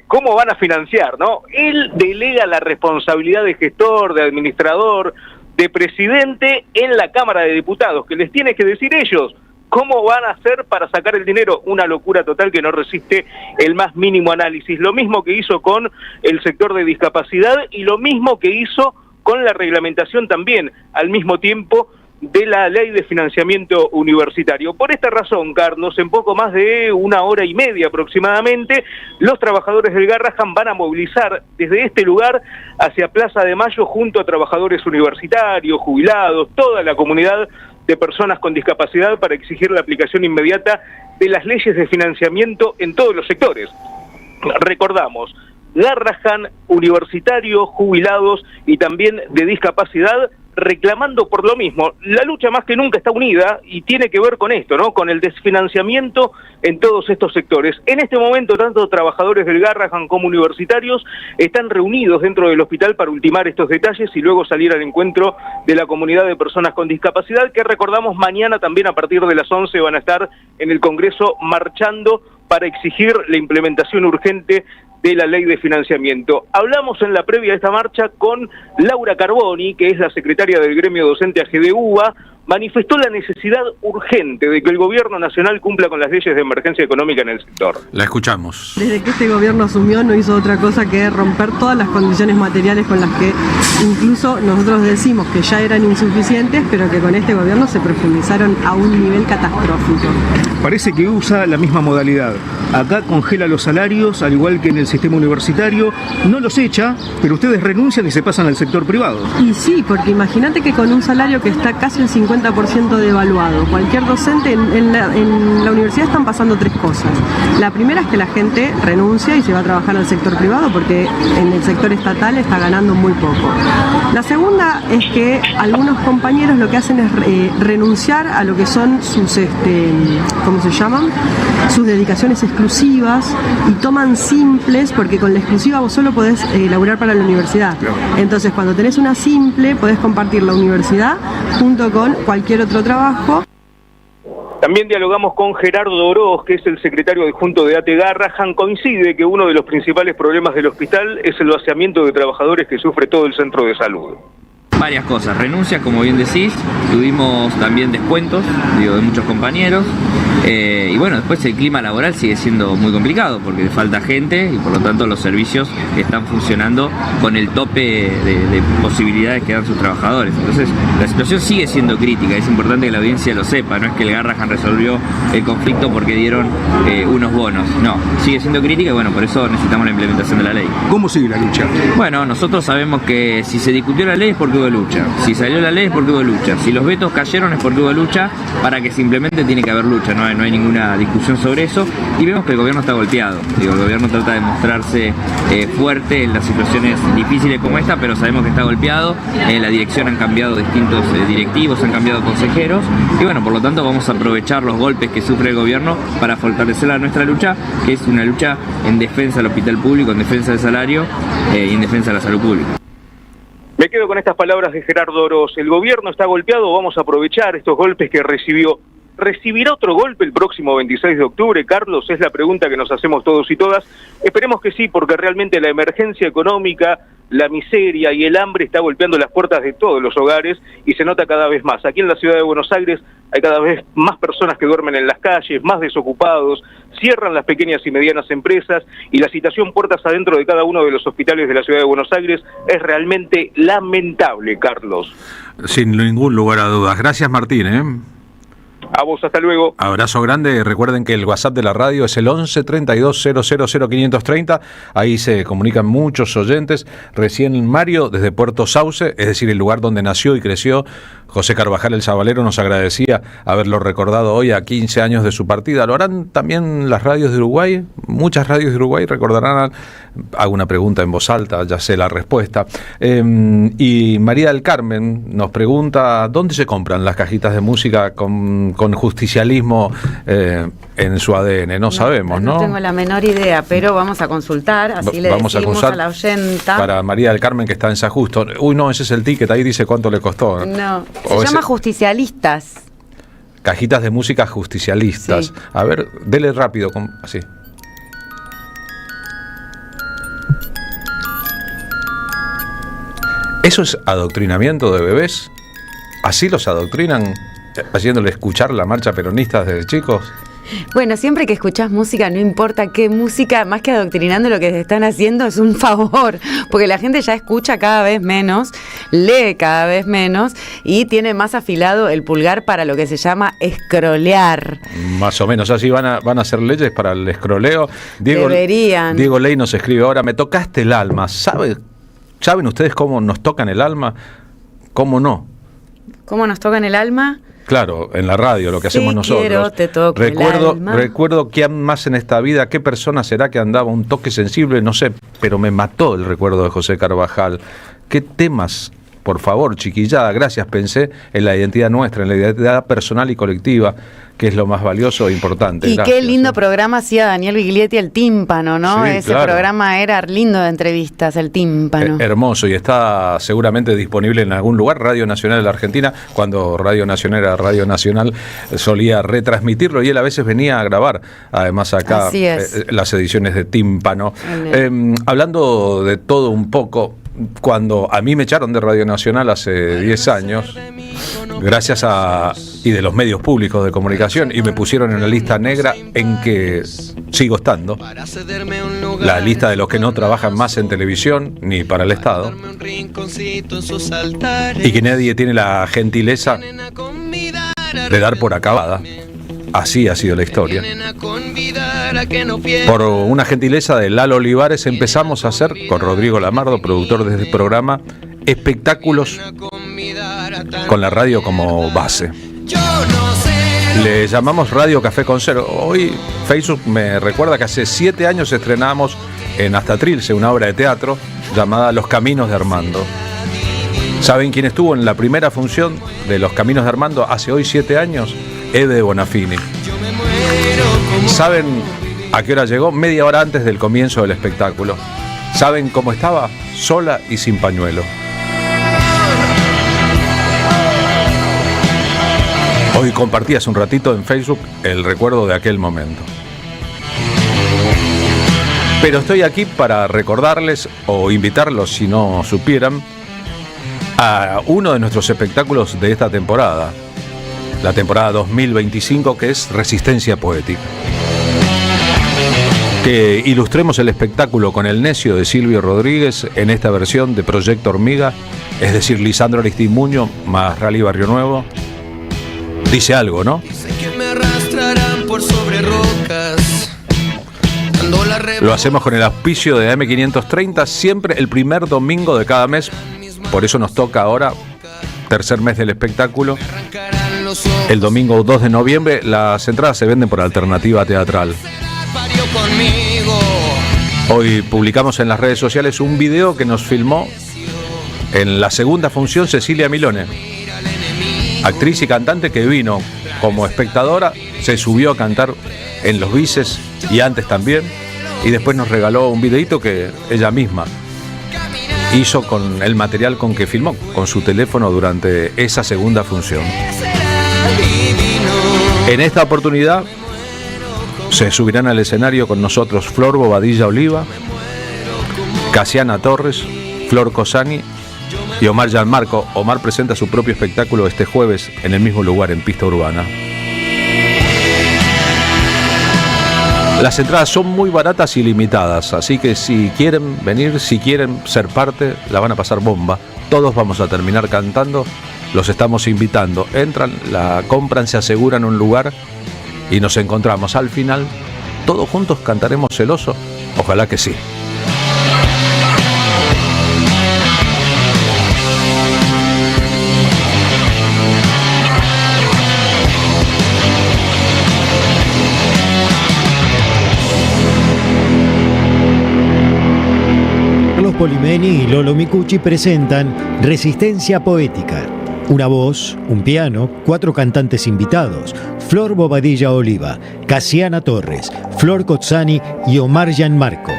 cómo van a financiar, ¿no? Él delega la responsabilidad de gestor, de administrador, de presidente en la Cámara de Diputados, que les tiene que decir ellos cómo van a hacer para sacar el dinero. Una locura total que no resiste el más mínimo análisis. Lo mismo que hizo con el sector de discapacidad y lo mismo que hizo con la reglamentación también, al mismo tiempo, de la ley de financiamiento universitario. Por esta razón, Carlos, en poco más de 1 hora y media aproximadamente, los trabajadores del Garrahan van a movilizar desde este lugar hacia Plaza de Mayo junto a trabajadores universitarios, jubilados, toda la comunidad de personas con discapacidad para exigir la aplicación inmediata de las leyes de financiamiento en todos los sectores. Recordamos, Garrahan, universitarios, jubilados y también de discapacidad, reclamando por lo mismo. La lucha más que nunca está unida y tiene que ver con esto, ¿no? Con el desfinanciamiento en todos estos sectores. En este momento, tanto trabajadores del Garrahan como universitarios están reunidos dentro del hospital para ultimar estos detalles y luego salir al encuentro de la comunidad de personas con discapacidad, que recordamos mañana también a partir de las 11 van a estar en el Congreso marchando para exigir la implementación urgente de la ley de financiamiento. Hablamos en la previa de esta marcha con Laura Carboni, que es la secretaria del gremio docente AGDUBA, manifestó la necesidad urgente de que el gobierno nacional cumpla con las leyes de emergencia económica en el sector. La escuchamos. Desde que este gobierno asumió no hizo otra cosa que romper todas las condiciones materiales con las que incluso nosotros decimos que ya eran insuficientes, pero que con este gobierno se profundizaron a un nivel catastrófico. Parece que usa la misma modalidad. Acá congela los salarios, al igual que en el sistema universitario, no los echa, pero ustedes renuncian y se pasan al sector privado. Y sí, porque imagínate que con un salario que está casi el 50% devaluado, cualquier docente en la universidad están pasando 3 cosas. La primera es que la gente renuncia y se va a trabajar al sector privado porque en el sector estatal está ganando muy poco. La segunda es que algunos compañeros lo que hacen es renunciar a lo que son sus, ¿cómo se llaman? Sus dedicaciones exclusivas y toman simples, porque con la exclusiva vos solo podés laburar para la universidad. Entonces, cuando tenés una simple, podés compartir la universidad junto con cualquier otro trabajo. También dialogamos con Gerardo Oroz, que es el secretario adjunto de ATE Garrahan. Coincide que uno de los principales problemas del hospital es el vaciamiento de trabajadores que sufre todo el centro de salud. varias cosas, renuncias, como bien decís, tuvimos también descuentos, de muchos compañeros, y bueno, después el clima laboral sigue siendo muy complicado porque falta gente y por lo tanto los servicios están funcionando con el tope de posibilidades que dan sus trabajadores. Entonces la situación sigue siendo crítica, es importante que la audiencia lo sepa, no es que el Garrahan resolvió el conflicto porque dieron unos bonos, no, sigue siendo crítica y bueno, por eso necesitamos la implementación de la ley. ¿Cómo sigue la lucha? Bueno, nosotros sabemos que si se discutió la ley es porque hubo lucha, si salió la ley es porque hubo lucha, si los vetos cayeron es porque hubo lucha, para que se implemente tiene que haber lucha, no hay ninguna discusión sobre eso, y vemos que el gobierno está golpeado. El gobierno trata de mostrarse fuerte en las situaciones difíciles como esta, pero sabemos que está golpeado, la dirección han cambiado distintos directivos, han cambiado consejeros, y bueno, por lo tanto vamos a aprovechar los golpes que sufre el gobierno para fortalecer nuestra lucha, que es una lucha en defensa del hospital público, en defensa del salario y en defensa de la salud pública. Me quedo con estas palabras de Gerardo Oroz. El gobierno está golpeado, vamos a aprovechar estos golpes que recibió. ¿Recibirá otro golpe el próximo 26 de octubre, Carlos? Es la pregunta que nos hacemos todos y todas. Esperemos que sí, porque realmente la emergencia económica, la miseria y el hambre está golpeando las puertas de todos los hogares y se nota cada vez más. Aquí en la ciudad de Buenos Aires hay cada vez más personas que duermen en las calles, más desocupados, cierran las pequeñas y medianas empresas y la situación puertas adentro de cada uno de los hospitales de la ciudad de Buenos Aires es realmente lamentable, Carlos. Sin ningún lugar a dudas. Gracias, Martín. A vos, hasta luego. Abrazo grande. Recuerden que el WhatsApp de la radio es el 11 32 000 530. Ahí se comunican muchos oyentes. Recién Mario, desde Puerto Sauce, es decir, el lugar donde nació y creció José Carvajal el Sabalero, nos agradecía haberlo recordado hoy a 15 años de su partida. ¿Lo harán también las radios de Uruguay? Muchas radios de Uruguay recordarán. Hago una pregunta en voz alta, ya sé la respuesta. Y María del Carmen nos pregunta, ¿dónde se compran las cajitas de música con justicialismo en su ADN? No sabemos, ¿no? No tengo la menor idea, pero vamos a consultar, así le vamos decimos a la oyenta. Para María del Carmen, que está en San Justo. Uy, no, ese es el ticket, ahí dice cuánto le costó. No, se llama Justicialistas. Cajitas de música justicialistas. Sí. A ver, dele rápido, así. ¿Eso es adoctrinamiento de bebés? ¿Así los adoctrinan? ¿Haciéndole escuchar la marcha peronista desde chicos? Bueno, siempre que escuchás música, no importa qué música, más que adoctrinando, lo que te están haciendo es un favor, porque la gente ya escucha cada vez menos, lee cada vez menos y tiene más afilado el pulgar para lo que se llama escrolear. Más o menos, así van a hacer leyes para el escroleo. Deberían. Diego Ley nos escribe ahora, me tocaste el alma. ¿Saben ustedes cómo nos tocan el alma? ¿Cómo no? ¿Cómo nos tocan el alma? Claro, en la radio, lo que hacemos nosotros. Recuerdo que más en esta vida, qué persona será que andaba un toque sensible, no sé, pero me mató el recuerdo de José Carvajal. ¿Qué temas? Por favor, chiquillada, gracias, pensé en la identidad nuestra, en la identidad personal y colectiva, que es lo más valioso e importante. Y gracias, qué lindo programa hacía Daniel Biglietti, El Tímpano, ¿no? Sí, ese claro. Programa era lindo de entrevistas, El Tímpano. Hermoso, y está seguramente disponible en algún lugar. Radio Nacional de la Argentina, cuando Radio Nacional era Radio Nacional, solía retransmitirlo y él a veces venía a grabar, además acá, las ediciones de Tímpano. Hablando de todo un poco, cuando a mí me echaron de Radio Nacional hace 10 años, gracias y de los medios públicos de comunicación, y me pusieron en la lista negra en que sigo estando, la lista de los que no trabajan más en televisión ni para el Estado, y que nadie tiene la gentileza de dar por acabada. Así ha sido la historia. Por una gentileza de Lalo Olivares empezamos a hacer, con Rodrigo Lamardo, productor de este programa, espectáculos con la radio como base. Le llamamos Radio Café con Cero. Hoy Facebook me recuerda que hace 7 años estrenamos en Hasta Trilce una obra de teatro llamada Los Caminos de Armando. ¿Saben quién estuvo en la primera función de Los Caminos de Armando hace hoy 7 años? Ede Bonafini. ¿Saben a qué hora llegó? Media hora antes del comienzo del espectáculo. ¿Saben cómo estaba? Sola y sin pañuelo. Hoy compartí hace un ratito en Facebook el recuerdo de aquel momento. Pero estoy aquí para recordarles o invitarlos, si no supieran, a uno de nuestros espectáculos de esta temporada, la temporada 2025, que es Resistencia Poética. Que ilustremos el espectáculo con El Necio de Silvio Rodríguez en esta versión de Proyecto Hormiga, es decir, Lisandro Aristimuño más Rally Barrio Nuevo. Dice algo, ¿no? Dicen que me arrastrarán por sobre rocas. Lo hacemos con el auspicio de AM530, siempre el primer domingo de cada mes. Por eso nos toca ahora, tercer mes del espectáculo, el domingo 2 de noviembre. Las entradas se venden por Alternativa Teatral. Hoy publicamos en las redes sociales un video que nos filmó en la segunda función Cecilia Milone, actriz y cantante que vino como espectadora, se subió a cantar en los bises y antes también, y después nos regaló un videito que ella misma hizo con el material con que filmó, con su teléfono durante esa segunda función. En esta oportunidad se subirán al escenario con nosotros Flor Bobadilla Oliva, Casiana Torres, Flor Cozzani y Omar Gianmarco. Omar presenta su propio espectáculo este jueves en el mismo lugar, en Pista Urbana. Las entradas son muy baratas y limitadas, así que si quieren venir, si quieren ser parte, la van a pasar bomba. Todos vamos a terminar cantando, los estamos invitando. Entran, la compran, se aseguran un lugar y nos encontramos. Al final, todos juntos cantaremos Celoso. Ojalá que sí. Carlos Polimeni y Lolo Micucci presentan Resistencia Poética. Una voz, un piano, 4 cantantes invitados: Flor Bobadilla Oliva, Casiana Torres, Flor Cozzani y Omar Gianmarco.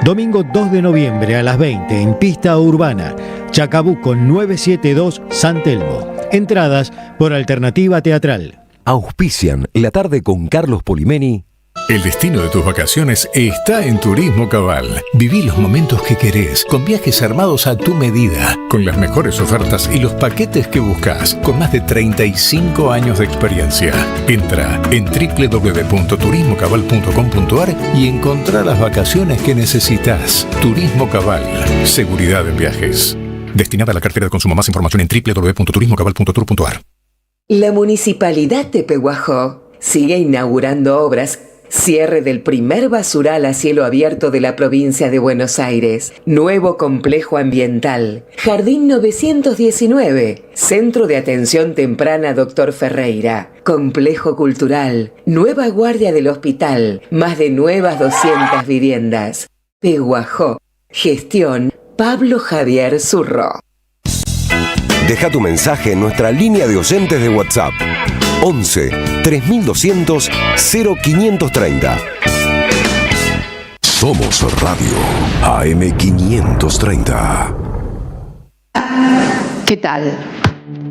Domingo 2 de noviembre a las 20 en Pista Urbana, Chacabuco 972 San Telmo. Entradas por Alternativa Teatral. Auspician La Tarde con Carlos Polimeni. El destino de tus vacaciones está en Turismo Cabal. Viví los momentos que querés, con viajes armados a tu medida, con las mejores ofertas y los paquetes que buscas, con más de 35 años de experiencia. Entra en www.turismocabal.com.ar y encontrá las vacaciones que necesitas. Turismo Cabal, seguridad en viajes. Destinada a la cartera de consumo. Más información en www.turismocabal.tour.ar. La Municipalidad de Pehuajó sigue inaugurando obras. Cierre del primer basural a cielo abierto de la provincia de Buenos Aires. Nuevo complejo ambiental. Jardín 919. Centro de Atención Temprana Dr. Ferreira. Complejo cultural. Nueva guardia del hospital. Más de nuevas 200 viviendas. Pehuajó. Gestión Pablo Javier Zurro. Deja tu mensaje en nuestra línea de oyentes de WhatsApp. 11 3200 0530. Somos Radio AM530. ¿Qué tal?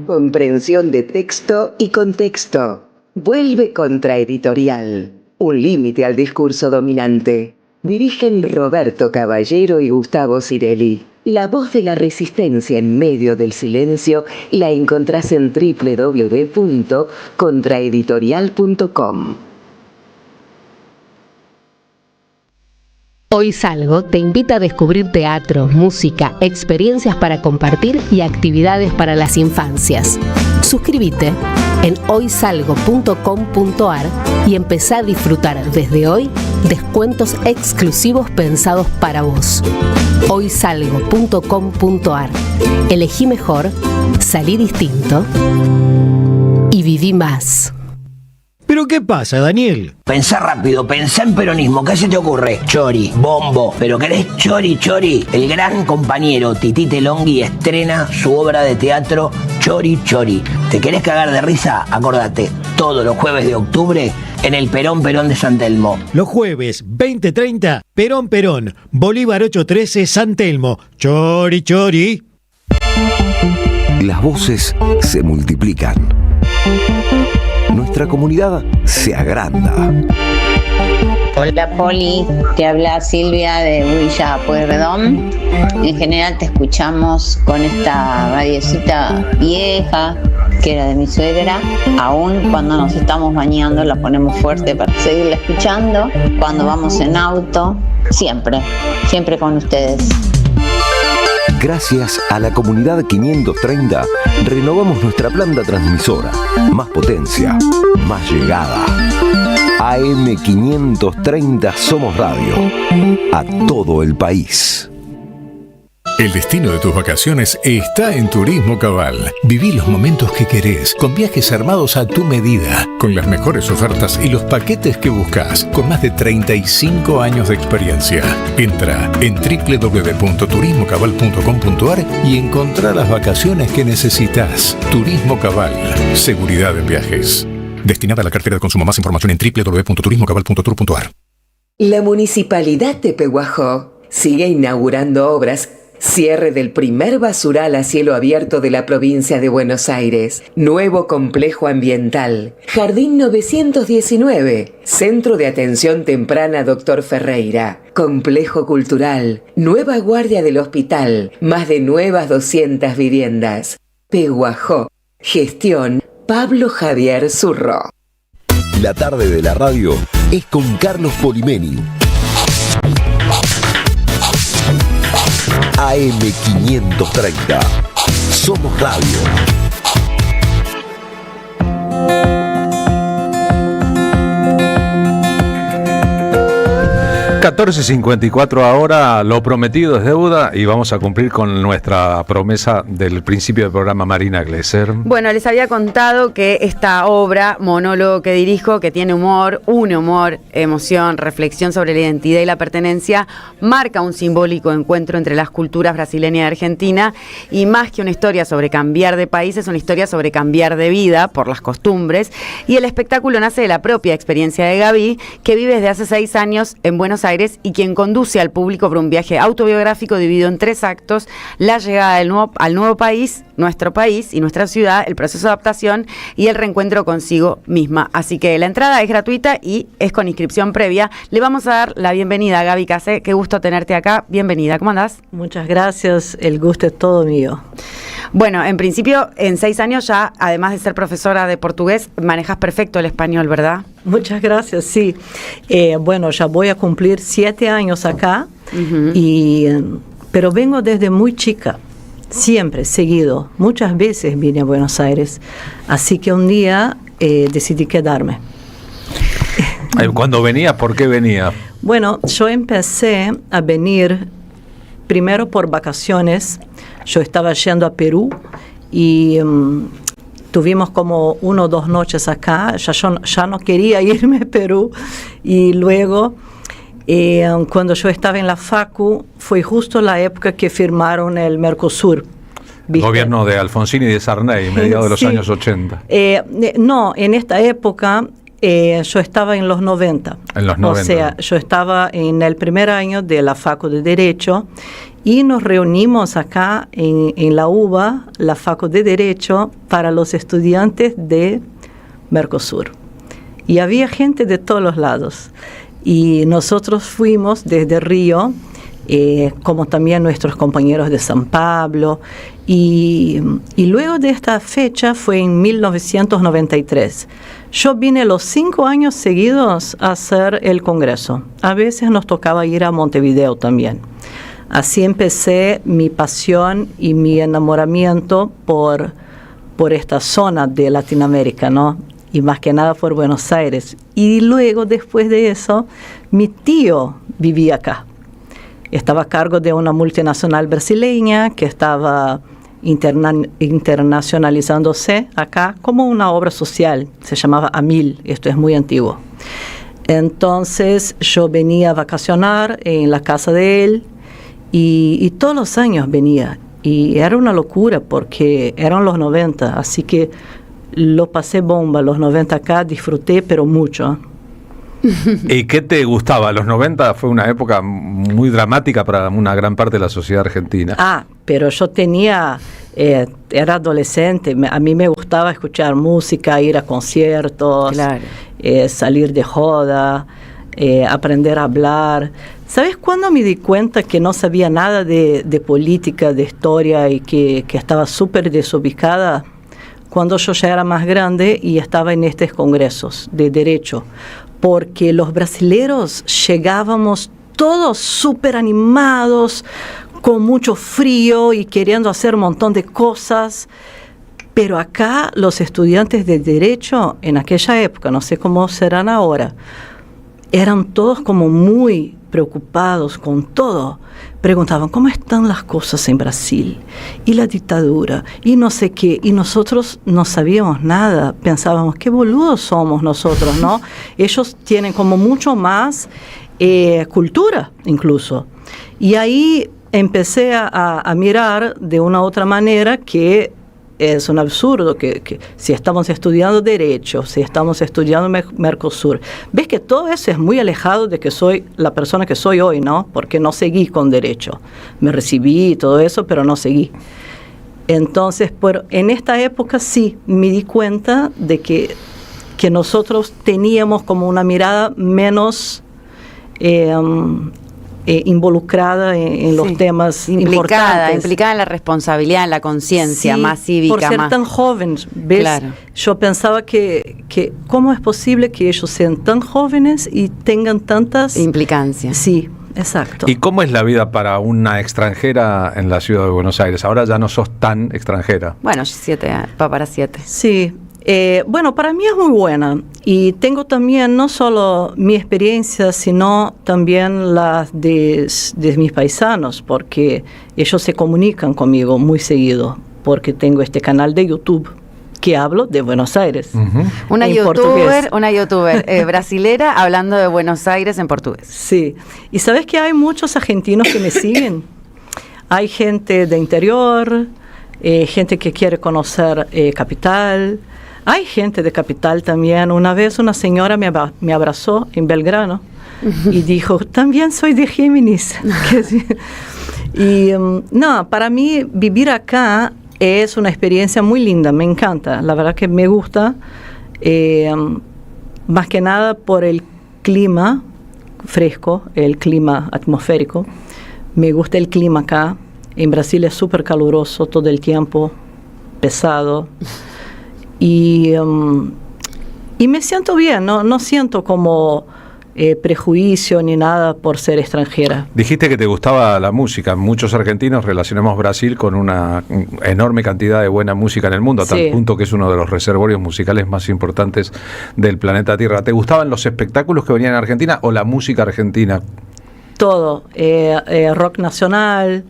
Comprensión de texto y contexto. Vuelve Contraeditorial. Un límite al discurso dominante. Dirigen Roberto Caballero y Gustavo Cirelli. La voz de la resistencia en medio del silencio la encontrás en www.contraeditorial.com. Hoy Salgo te invita a descubrir teatro, música, experiencias para compartir y actividades para las infancias. Suscríbete en hoysalgo.com.ar y empezá a disfrutar desde hoy descuentos exclusivos pensados para vos. Hoysalgo.com.ar. Elegí mejor, salí distinto y viví más. ¿Pero qué pasa, Daniel? Pensá rápido, pensá en peronismo. ¿Qué se te ocurre? Chori, bombo. ¿Pero querés chori, chori? El gran compañero Tití Telongui estrena su obra de teatro Chori, chori. ¿Te querés cagar de risa? Acordate, todos los jueves de octubre en el Perón Perón de San Telmo. Los jueves 20:30, Perón Perón, Bolívar 813 San Telmo. Chori, chori. Las voces se multiplican. Nuestra comunidad se agranda. Hola Poli, te habla Silvia de Villa Pueyrredón. En general te escuchamos con esta radiecita vieja que era de mi suegra. Aún cuando nos estamos bañando la ponemos fuerte para seguirla escuchando. Cuando vamos en auto, siempre con ustedes. Gracias a la comunidad 530, renovamos nuestra planta transmisora. Más potencia, más llegada. AM530 Somos Radio. A todo el país. El destino de tus vacaciones está en Turismo Cabal. Viví los momentos que querés, con viajes armados a tu medida, con las mejores ofertas y los paquetes que buscas, con más de 35 años de experiencia. Entra en www.turismocabal.com.ar y encontrá las vacaciones que necesitas. Turismo Cabal, seguridad en viajes. Destinada a la cartera de consumo. Más información en www.turismocabal.tour.ar. La Municipalidad de Pehuajó sigue inaugurando obras. Cierre del primer basural a cielo abierto de la provincia de Buenos Aires. Nuevo complejo ambiental. Jardín 919. Centro de atención temprana Dr. Ferreira. Complejo cultural. Nueva guardia del hospital. Más de nuevas 200 viviendas. Pehuajó. Gestión Pablo Javier Zurro. La tarde de la radio es con Carlos Polimeni. AM530. Somos Radio. 14:54 ahora, lo prometido es deuda y vamos a cumplir con nuestra promesa del principio del programa. Marina Glesser. Bueno, les había contado que esta obra, monólogo que dirijo, que tiene humor, emoción, reflexión sobre la identidad y la pertenencia, marca un simbólico encuentro entre las culturas brasileña y argentina, y más que una historia sobre cambiar de país, es una historia sobre cambiar de vida por las costumbres, y el espectáculo nace de la propia experiencia de Gaby, que vive desde hace 6 años en Buenos Aires y quien conduce al público por un viaje autobiográfico dividido en 3 actos: la llegada al nuevo país, nuestro país y nuestra ciudad, el proceso de adaptación y el reencuentro consigo misma. Así que la entrada es gratuita y es con inscripción previa. Le vamos a dar la bienvenida a Gaby Casé. Qué gusto tenerte acá. Bienvenida, ¿cómo andás? Muchas gracias, el gusto es todo mío. Bueno, en principio, en 6 años ya, además de ser profesora de portugués, manejas perfecto el español, ¿verdad? Muchas gracias, sí. Bueno, ya voy a cumplir 7 años acá, pero vengo desde muy chica, siempre, seguido. Muchas veces vine a Buenos Aires, así que un día decidí quedarme. Cuando venía, ¿por qué venía? Bueno, yo empecé a venir primero por vacaciones. Yo estaba yendo a Perú y tuvimos como 1 o 2 noches acá. Ya no quería irme a Perú. Y luego, cuando yo estaba en la Facu, fue justo la época que firmaron el Mercosur. ¿Viste? El gobierno de Alfonsín y de Sarney, mediados de los años 80. No, en esta época yo estaba en los 90. En los 90. O sea, yo estaba en el primer año de la Facu de Derecho y nos reunimos acá en la UBA, la Facu de Derecho, para los estudiantes de Mercosur. Y había gente de todos los lados. Y nosotros fuimos desde Río, como también nuestros compañeros de San Pablo. Y luego de esta fecha fue en 1993. Yo vine los 5 años seguidos a hacer el congreso. A veces nos tocaba ir a Montevideo también. Así empecé mi pasión y mi enamoramiento por esta zona de Latinoamérica, ¿no? Y más que nada por Buenos Aires. Y luego, después de eso, mi tío vivía acá. Estaba a cargo de una multinacional brasileña que estaba internacionalizándose acá como una obra social. Se llamaba AMIL, esto es muy antiguo. Entonces yo venía a vacacionar en la casa de él y todos los años venía. Y era una locura porque eran los 90, así que lo pasé bomba. Los 90 acá disfruté, pero mucho. ¿Y qué te gustaba? Los 90 fue una época muy dramática para una gran parte de la sociedad argentina. Pero yo tenía, era adolescente, a mí me gustaba escuchar música, ir a conciertos, claro. Salir de joda. aprender a hablar. ¿Sabes cuándo me di cuenta que no sabía nada de política, de historia y que estaba súper desubicada? Cuando yo ya era más grande y estaba en estos congresos de derecho, porque los brasileros llegábamos todos súper animados, con mucho frío y queriendo hacer un montón de cosas. Pero acá los estudiantes de derecho, en aquella época, no sé cómo serán ahora, eran todos como muy preocupados con todo. Preguntaban, ¿cómo están las cosas en Brasil? Y la dictadura, y no sé qué. Y nosotros no sabíamos nada. Pensábamos, qué boludos somos nosotros, ¿no? Ellos tienen como mucho más cultura, incluso. Y ahí empecé a mirar de una otra manera que es un absurdo que si estamos estudiando Derecho, si estamos estudiando Mercosur, ves que todo eso es muy alejado de que soy la persona que soy hoy, ¿no? Porque no seguí con Derecho. Me recibí y todo eso, pero no seguí. Entonces, en esta época sí me di cuenta de que nosotros teníamos como una mirada menos involucrada en los temas importantes. Implicada en la responsabilidad, en la conciencia más cívica. Por ser tan jóvenes, ¿ves? Claro. Yo pensaba que ¿cómo es posible que ellos sean tan jóvenes y tengan tantas implicancias? Sí, exacto. ¿Y cómo es la vida para una extranjera en la ciudad de Buenos Aires? Ahora ya no sos tan extranjera. Bueno, 7, va para 7. Sí. Bueno, para mí es muy buena y tengo también no solo mi experiencia, sino también las de mis paisanos, porque ellos se comunican conmigo muy seguido, porque tengo este canal de YouTube que hablo de Buenos Aires. Una youtuber brasilera hablando de Buenos Aires en portugués. Sí, y sabes que hay muchos argentinos que me siguen. Hay gente de interior, gente que quiere conocer Capital. Hay gente de Capital también. Una vez una señora me abrazó en Belgrano y dijo, también soy de Géminis. Y no, para mí vivir acá es una experiencia muy linda, me encanta. La verdad que me gusta, más que nada por el clima fresco, el clima atmosférico. Me gusta el clima acá. En Brasil es súper caluroso todo el tiempo, pesado. Y me siento bien, no siento como prejuicio ni nada por ser extranjera. Dijiste que te gustaba la música. Muchos argentinos relacionamos Brasil con una enorme cantidad de buena música en el mundo, a tal punto que es uno de los reservorios musicales más importantes del planeta Tierra. ¿Te gustaban los espectáculos que venían en Argentina o la música argentina? Todo, rock nacional,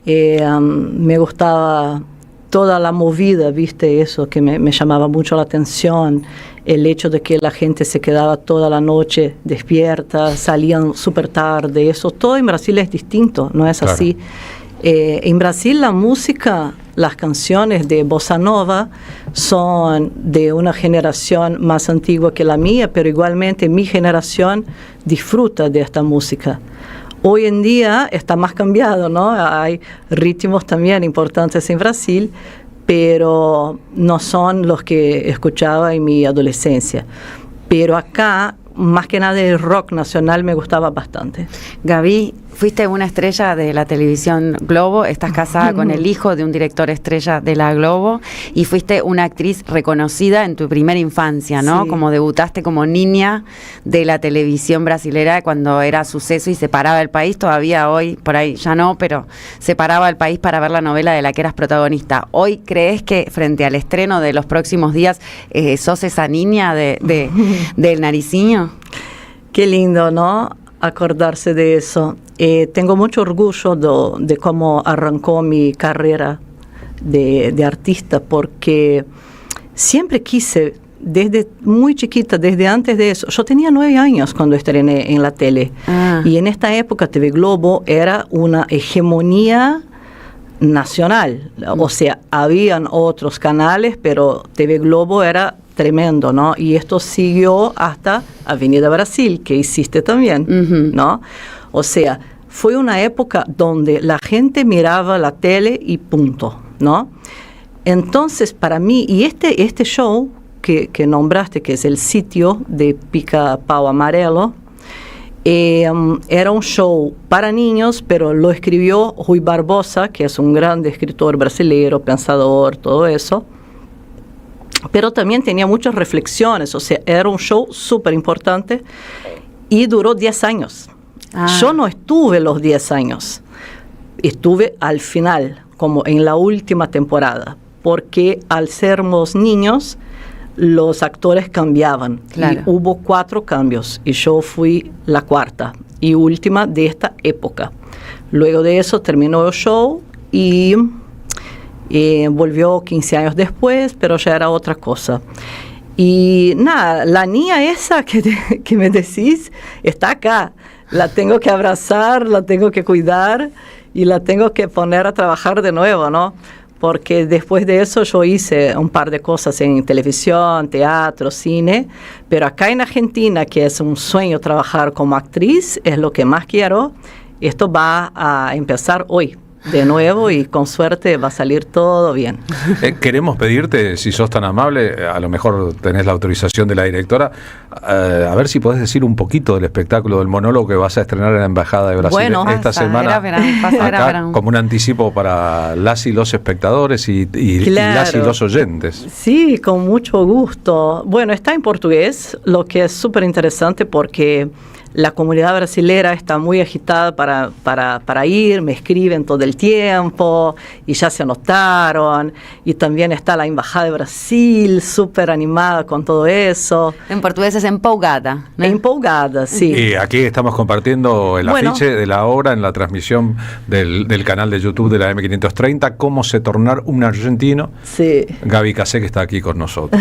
me gustaba toda la movida, viste, eso que me llamaba mucho la atención, el hecho de que la gente se quedaba toda la noche despierta, salían súper tarde, eso todo en Brasil es distinto, no es así. En Brasil la música, las canciones de Bossa Nova son de una generación más antigua que la mía, pero igualmente mi generación disfruta de esta música. Hoy en día está más cambiado, ¿no? Hay ritmos también importantes en Brasil, pero no son los que escuchaba en mi adolescencia. Pero acá, más que nada el rock nacional me gustaba bastante. Gaby, fuiste una estrella de la televisión Globo, estás casada con el hijo de un director estrella de la Globo y fuiste una actriz reconocida en tu primera infancia, ¿no? Sí. Como debutaste como niña de la televisión brasilera cuando era suceso y separaba el país, todavía hoy, por ahí ya no, pero separaba el país para ver la novela de la que eras protagonista. ¿Hoy crees que frente al estreno de los próximos días sos esa niña del Narizinho? Qué lindo, ¿no? Acordarse de eso. Tengo mucho orgullo de cómo arrancó mi carrera de artista, porque siempre quise, desde muy chiquita, desde antes de eso, yo tenía 9 años cuando estrené en la tele, y en esta época TV Globo era una hegemonía nacional, o sea, habían otros canales, pero TV Globo era tremendo, ¿no? Y esto siguió hasta Avenida Brasil, que hiciste también, ¿no? O sea, fue una época donde la gente miraba la tele y punto, ¿no? Entonces, para mí, y este show que nombraste, que es El Sitio de Pica-Pau Amarelo, Era un show para niños, pero lo escribió Rui Barbosa, que es un gran escritor brasileño, pensador, todo eso. Pero también tenía muchas reflexiones, o sea, era un show súper importante y duró 10 años. Yo no estuve los 10 años, estuve al final, como en la última temporada, porque al sermos niños, los actores cambiaban. Claro. Y hubo 4 cambios y yo fui la 4ª y última de esta época. Luego de eso terminó el show y volvió 15 años después, pero ya era otra cosa. Y nada, la niña esa que me decís está acá. La tengo que abrazar, la tengo que cuidar y la tengo que poner a trabajar de nuevo, ¿no? Porque después de eso yo hice un par de cosas en televisión, teatro, cine, pero acá en Argentina, que es un sueño trabajar como actriz, es lo que más quiero. Esto va a empezar hoy, de nuevo, y con suerte va a salir todo bien. Queremos pedirte, si sos tan amable, a lo mejor tenés la autorización de la directora, a ver si podés decir un poquito del espectáculo, del monólogo que vas a estrenar en la Embajada de Brasil esta semana, acá, como un anticipo para las y los espectadores y las y los oyentes. Sí, con mucho gusto. Bueno, está en portugués, lo que es súper interesante porque la comunidad brasilera está muy agitada para ir, me escriben todo el tiempo y ya se anotaron. Y también está la Embajada de Brasil, súper animada con todo eso. En portugués es empolgada, ¿no? Empolgada, sí. Y aquí estamos compartiendo el afiche de la obra en la transmisión del canal de YouTube de la M530, Cómo se tornar un argentino. Sí. Gaby Casé, que está aquí con nosotros.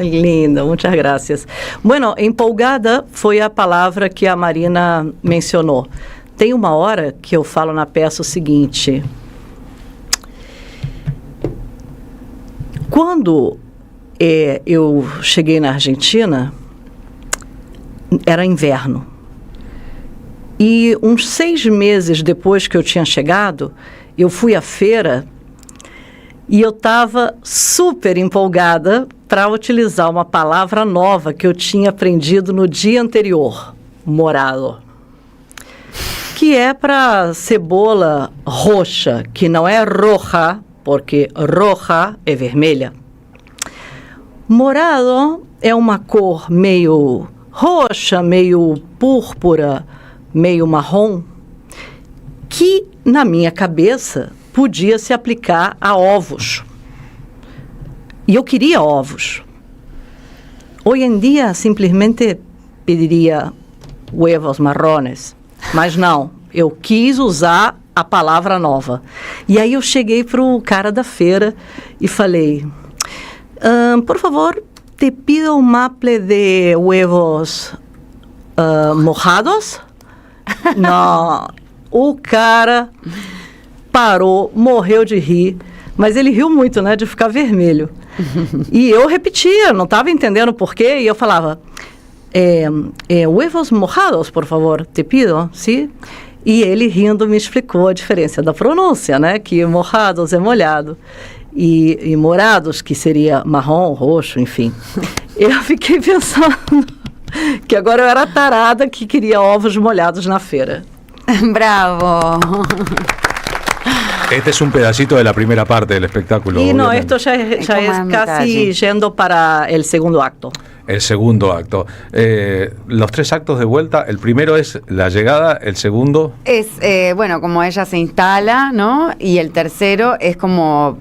Lindo, muchas gracias. Bueno, empolgada foi a palavra que a Marina mencionou. Tem uma hora que eu falo na peça o seguinte: quando eu cheguei na Argentina, era inverno. E uns 6 meses depois que eu tinha chegado, eu fui à feira e eu estava super empolgada para utilizar uma palavra nova que eu tinha aprendido no dia anterior, morado, que é para cebola roxa, que não é roja, porque roja é vermelha. Morado é uma cor meio roxa, meio púrpura, meio marrom, que na minha cabeça podia se aplicar a ovos. E eu queria ovos. Hoje em dia, simplesmente pediria huevos marrones. Mas não, eu quis usar a palavra nova. E aí eu cheguei para o cara da feira e falei: por favor, te pido un maple de huevos mojados? Não, o cara parou, morreu de rir, mas ele riu muito, né, de ficar vermelho. E eu repetia, não estava entendendo por quê, e eu falava: huevos mojados, por favor, te pido, sim? E ele rindo me explicou a diferença da pronúncia, né, que mojados é molhado, e morados, que seria marrom, roxo, enfim. Eu fiquei pensando que agora eu era tarada que queria ovos molhados na feira. Bravo. Este es un pedacito de la primera parte del espectáculo. Y no, esto ya es casi yendo para el segundo acto. El segundo acto. Los 3 actos de vuelta, el primero es la llegada, el segundo... Es, bueno, como ella se instala, ¿no? Y el tercero es como...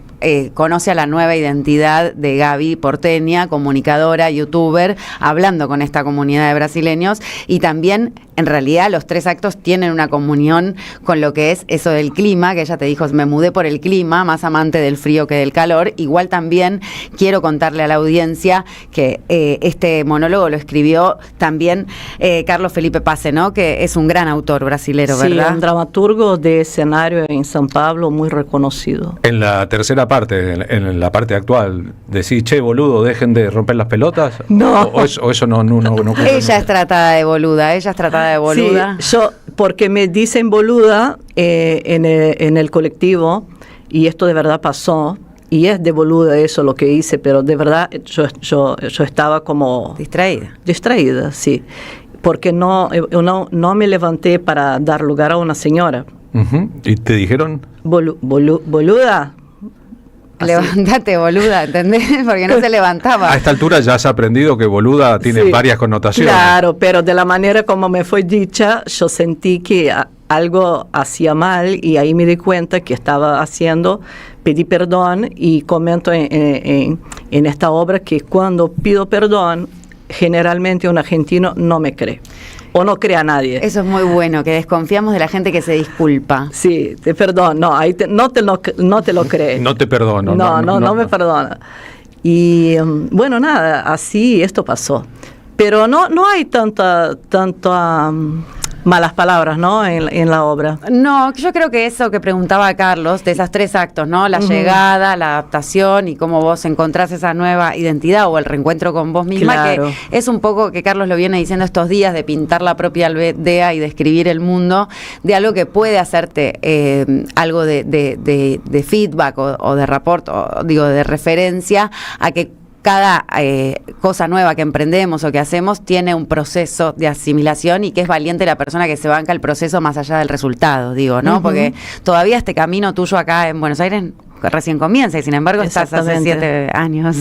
conoce a la nueva identidad de Gaby porteña, comunicadora, youtuber, hablando con esta comunidad de brasileños, y también, en realidad, los 3 actos tienen una comunión con lo que es eso del clima, que ella te dijo: me mudé por el clima, más amante del frío que del calor. Igual también quiero contarle a la audiencia que este monólogo lo escribió también Carlos Felipe Pace, ¿no? Que es un gran autor brasilero, ¿verdad? Sí, un dramaturgo de escenario en San Pablo muy reconocido. En la tercera parte, en la parte actual, decís: che, boludo, dejen de romper las pelotas. No. O eso no. Ella es tratada de boluda, Sí, yo, porque me dicen boluda en el colectivo, y esto de verdad pasó, y es de boluda eso lo que hice, pero de verdad yo estaba como... Distraída. Distraída, sí. porque no me levanté para dar lugar a una señora. ¿Y te dijeron? Boluda. Levántate, boluda, ¿entendés? Porque no se levantaba. A esta altura ya has aprendido que boluda tiene varias connotaciones. Claro, pero de la manera como me fue dicha, yo sentí que algo hacía mal y ahí me di cuenta que estaba haciendo, pedí perdón y comento en esta obra que cuando pido perdón, generalmente un argentino no me cree. O no cree a nadie. Eso es muy bueno, que desconfiamos de la gente que se disculpa. Sí, te perdono. No, no te lo cree. No te perdono. No me perdona. Y bueno, nada, así esto pasó. Pero no hay tanta malas palabras, ¿no? En la obra. No, yo creo que eso que preguntaba Carlos, de esas 3 actos, ¿no? La llegada, la adaptación y cómo vos encontrás esa nueva identidad o el reencuentro con vos misma, claro, que es un poco que Carlos lo viene diciendo estos días, de pintar la propia aldea y describir el mundo, de algo que puede hacerte algo de feedback o de rapport, o digo, de referencia a que cada cosa nueva que emprendemos o que hacemos tiene un proceso de asimilación y que es valiente la persona que se banca el proceso más allá del resultado, digo, ¿no? Porque todavía este camino tuyo acá en Buenos Aires recién comienza y sin embargo estás hace 7 años.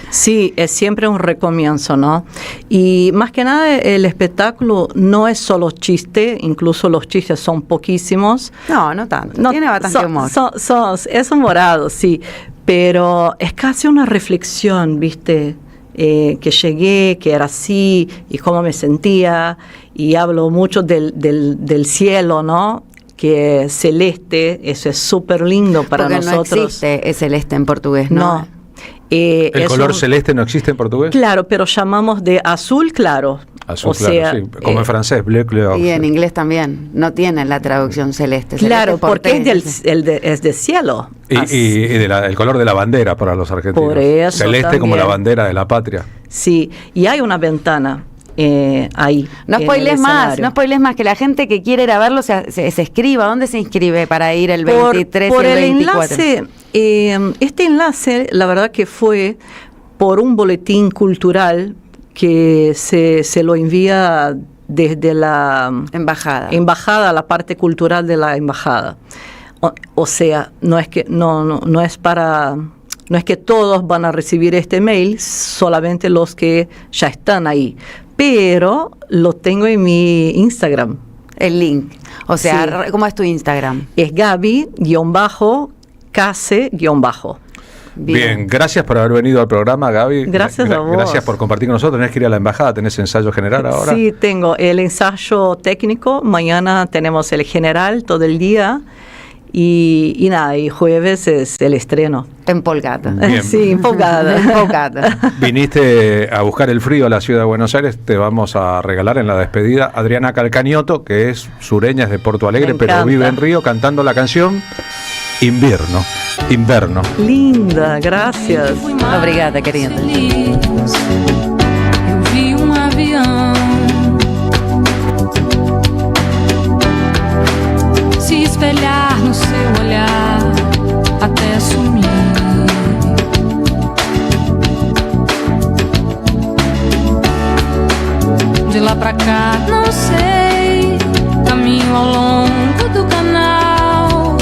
Sí, es siempre un recomienzo, ¿no? Y más que nada el espectáculo no es solo chiste, incluso los chistes son poquísimos. No tanto, tiene bastante humor. Es humorado, sí, pero es casi una reflexión, ¿viste? Que llegué, que era así y cómo me sentía, y hablo mucho del cielo, ¿no? Que es celeste, eso es súper lindo para porque nosotros. No existe celeste en portugués, ¿no? ¿El color celeste no existe en portugués? Claro, pero llamamos de azul claro. Azul claro, sí, como en francés, bleu clair. Y en inglés también, no tienen la traducción celeste. Claro, porque es de cielo. Y el color de la bandera para los argentinos. Por eso celeste también, como la bandera de la patria. Sí, y hay una ventana ahí. No spoiles más, que la gente que quiere ir a verlo se escriba. ¿Dónde se inscribe para ir el 23 por y el 24? enlace, este enlace, la verdad que fue por un boletín cultural que se lo envía desde la embajada, la parte cultural de la embajada. O sea, no es que todos van a recibir este mail, solamente los que ya están ahí. Pero lo tengo en mi Instagram. El link. O sea, sí. ¿Cómo es tu Instagram? Es Gaby-Case-. Bien, gracias por haber venido al programa, Gaby. Gracias a vos. Gracias por compartir con nosotros. ¿Tenés que ir a la embajada? ¿Tenés ensayo general ahora? Sí, tengo el ensayo técnico. Mañana tenemos el general todo el día. Y nada, y jueves es el estreno. Empolgada. Sí, empolgada. Viniste a buscar el frío a la ciudad de Buenos Aires. Te vamos a regalar en la despedida Adriana Calcañoto, que es sureña, es de Porto Alegre, pero vive en Río, cantando la canción Inverno. Linda, gracias. Obrigada, querida. Eu vi avião se espelhar no seu olhar até sumir. De lá pra cá, não sei, caminho ao longo do canal.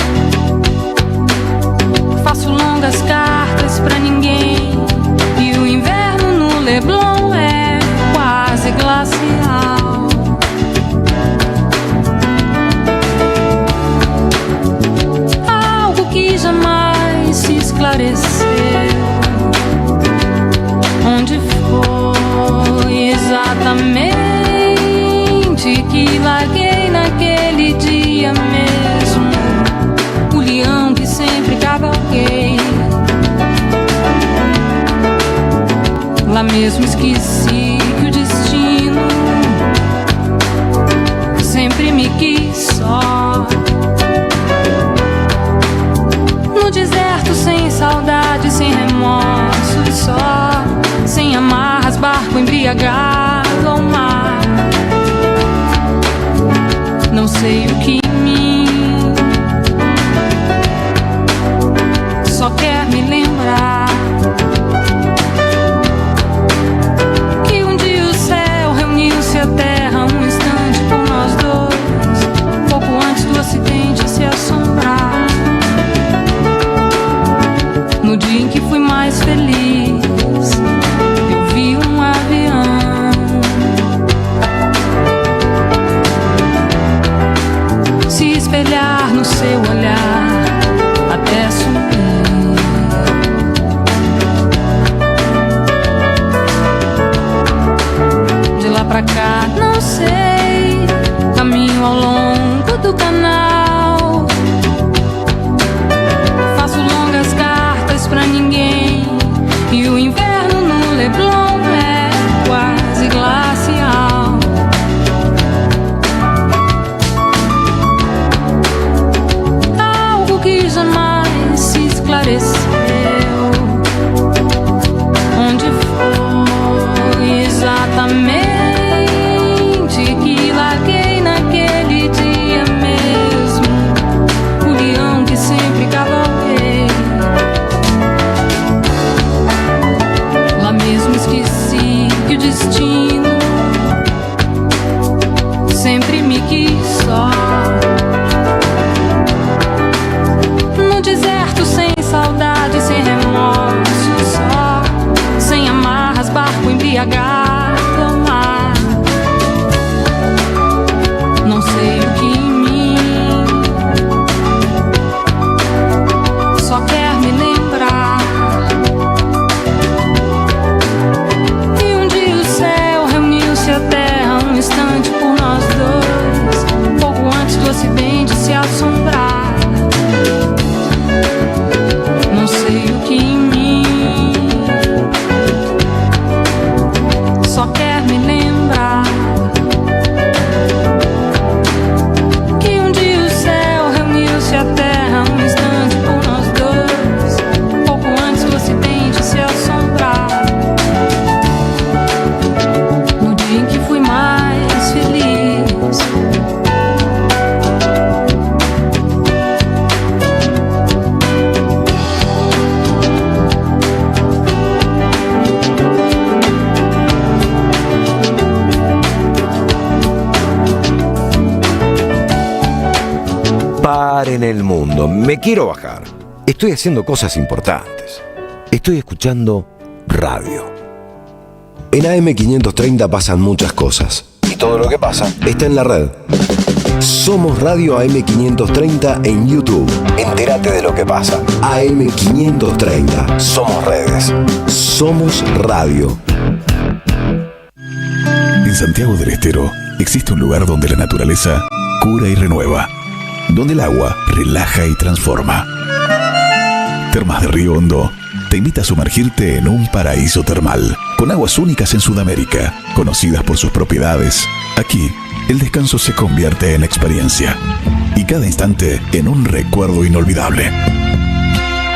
Faço longas cartas pra ninguém e o inverno no Leblon é quase glacial. Algo que jamais se esclareceu. Onde foi exatamente que larguei naquele dia mesmo o leão que sempre cavalguei? Lá mesmo esqueci que o destino sempre me quis só. No deserto sem saudade, sem remorso e só, sem amarras, barco embriagado ao mar. Não sei o que em mim só quer me lembrar que um dia o céu reuniu-se à terra é sumir. De lá pra cá, não sei, caminho ao longo do canal. Faço longas cartas pra ninguém, e o inverno no Leblon é quase glacial. Algo que jamais se esclareceu. Onde foi exatamente que larguei naquele dia mesmo o leão que sempre cavalguei? Lá mesmo esqueci que o destino sempre me quis só. No deserto sem saudade, sem remorso, só, sem amarras, barco embriagado ao mar. Não sei o que em mim só quer me lembrar. E um dia o céu reuniu-se à terra um instante por nós dois, pouco antes do acidente se assombrar. Não sei o que em mim só quer me lembrar. Que um dia o céu reuniu-se à terra um instante por nós dois, pouco antes do acidente se assombrar. No dia em que fui mais feliz. En el mundo, me quiero bajar. Estoy haciendo cosas importantes. Estoy escuchando radio. En AM530 pasan muchas cosas. Y todo lo que pasa está en la red. Somos Radio AM530 en YouTube. Entérate de lo que pasa. AM530. Somos redes. Somos radio. En Santiago del Estero existe un lugar donde la naturaleza cura y renueva, donde el agua relaja y transforma. Termas de Río Hondo te invita a sumergirte en un paraíso termal, con aguas únicas en Sudamérica, conocidas por sus propiedades. Aquí, el descanso se convierte en experiencia, y cada instante en un recuerdo inolvidable.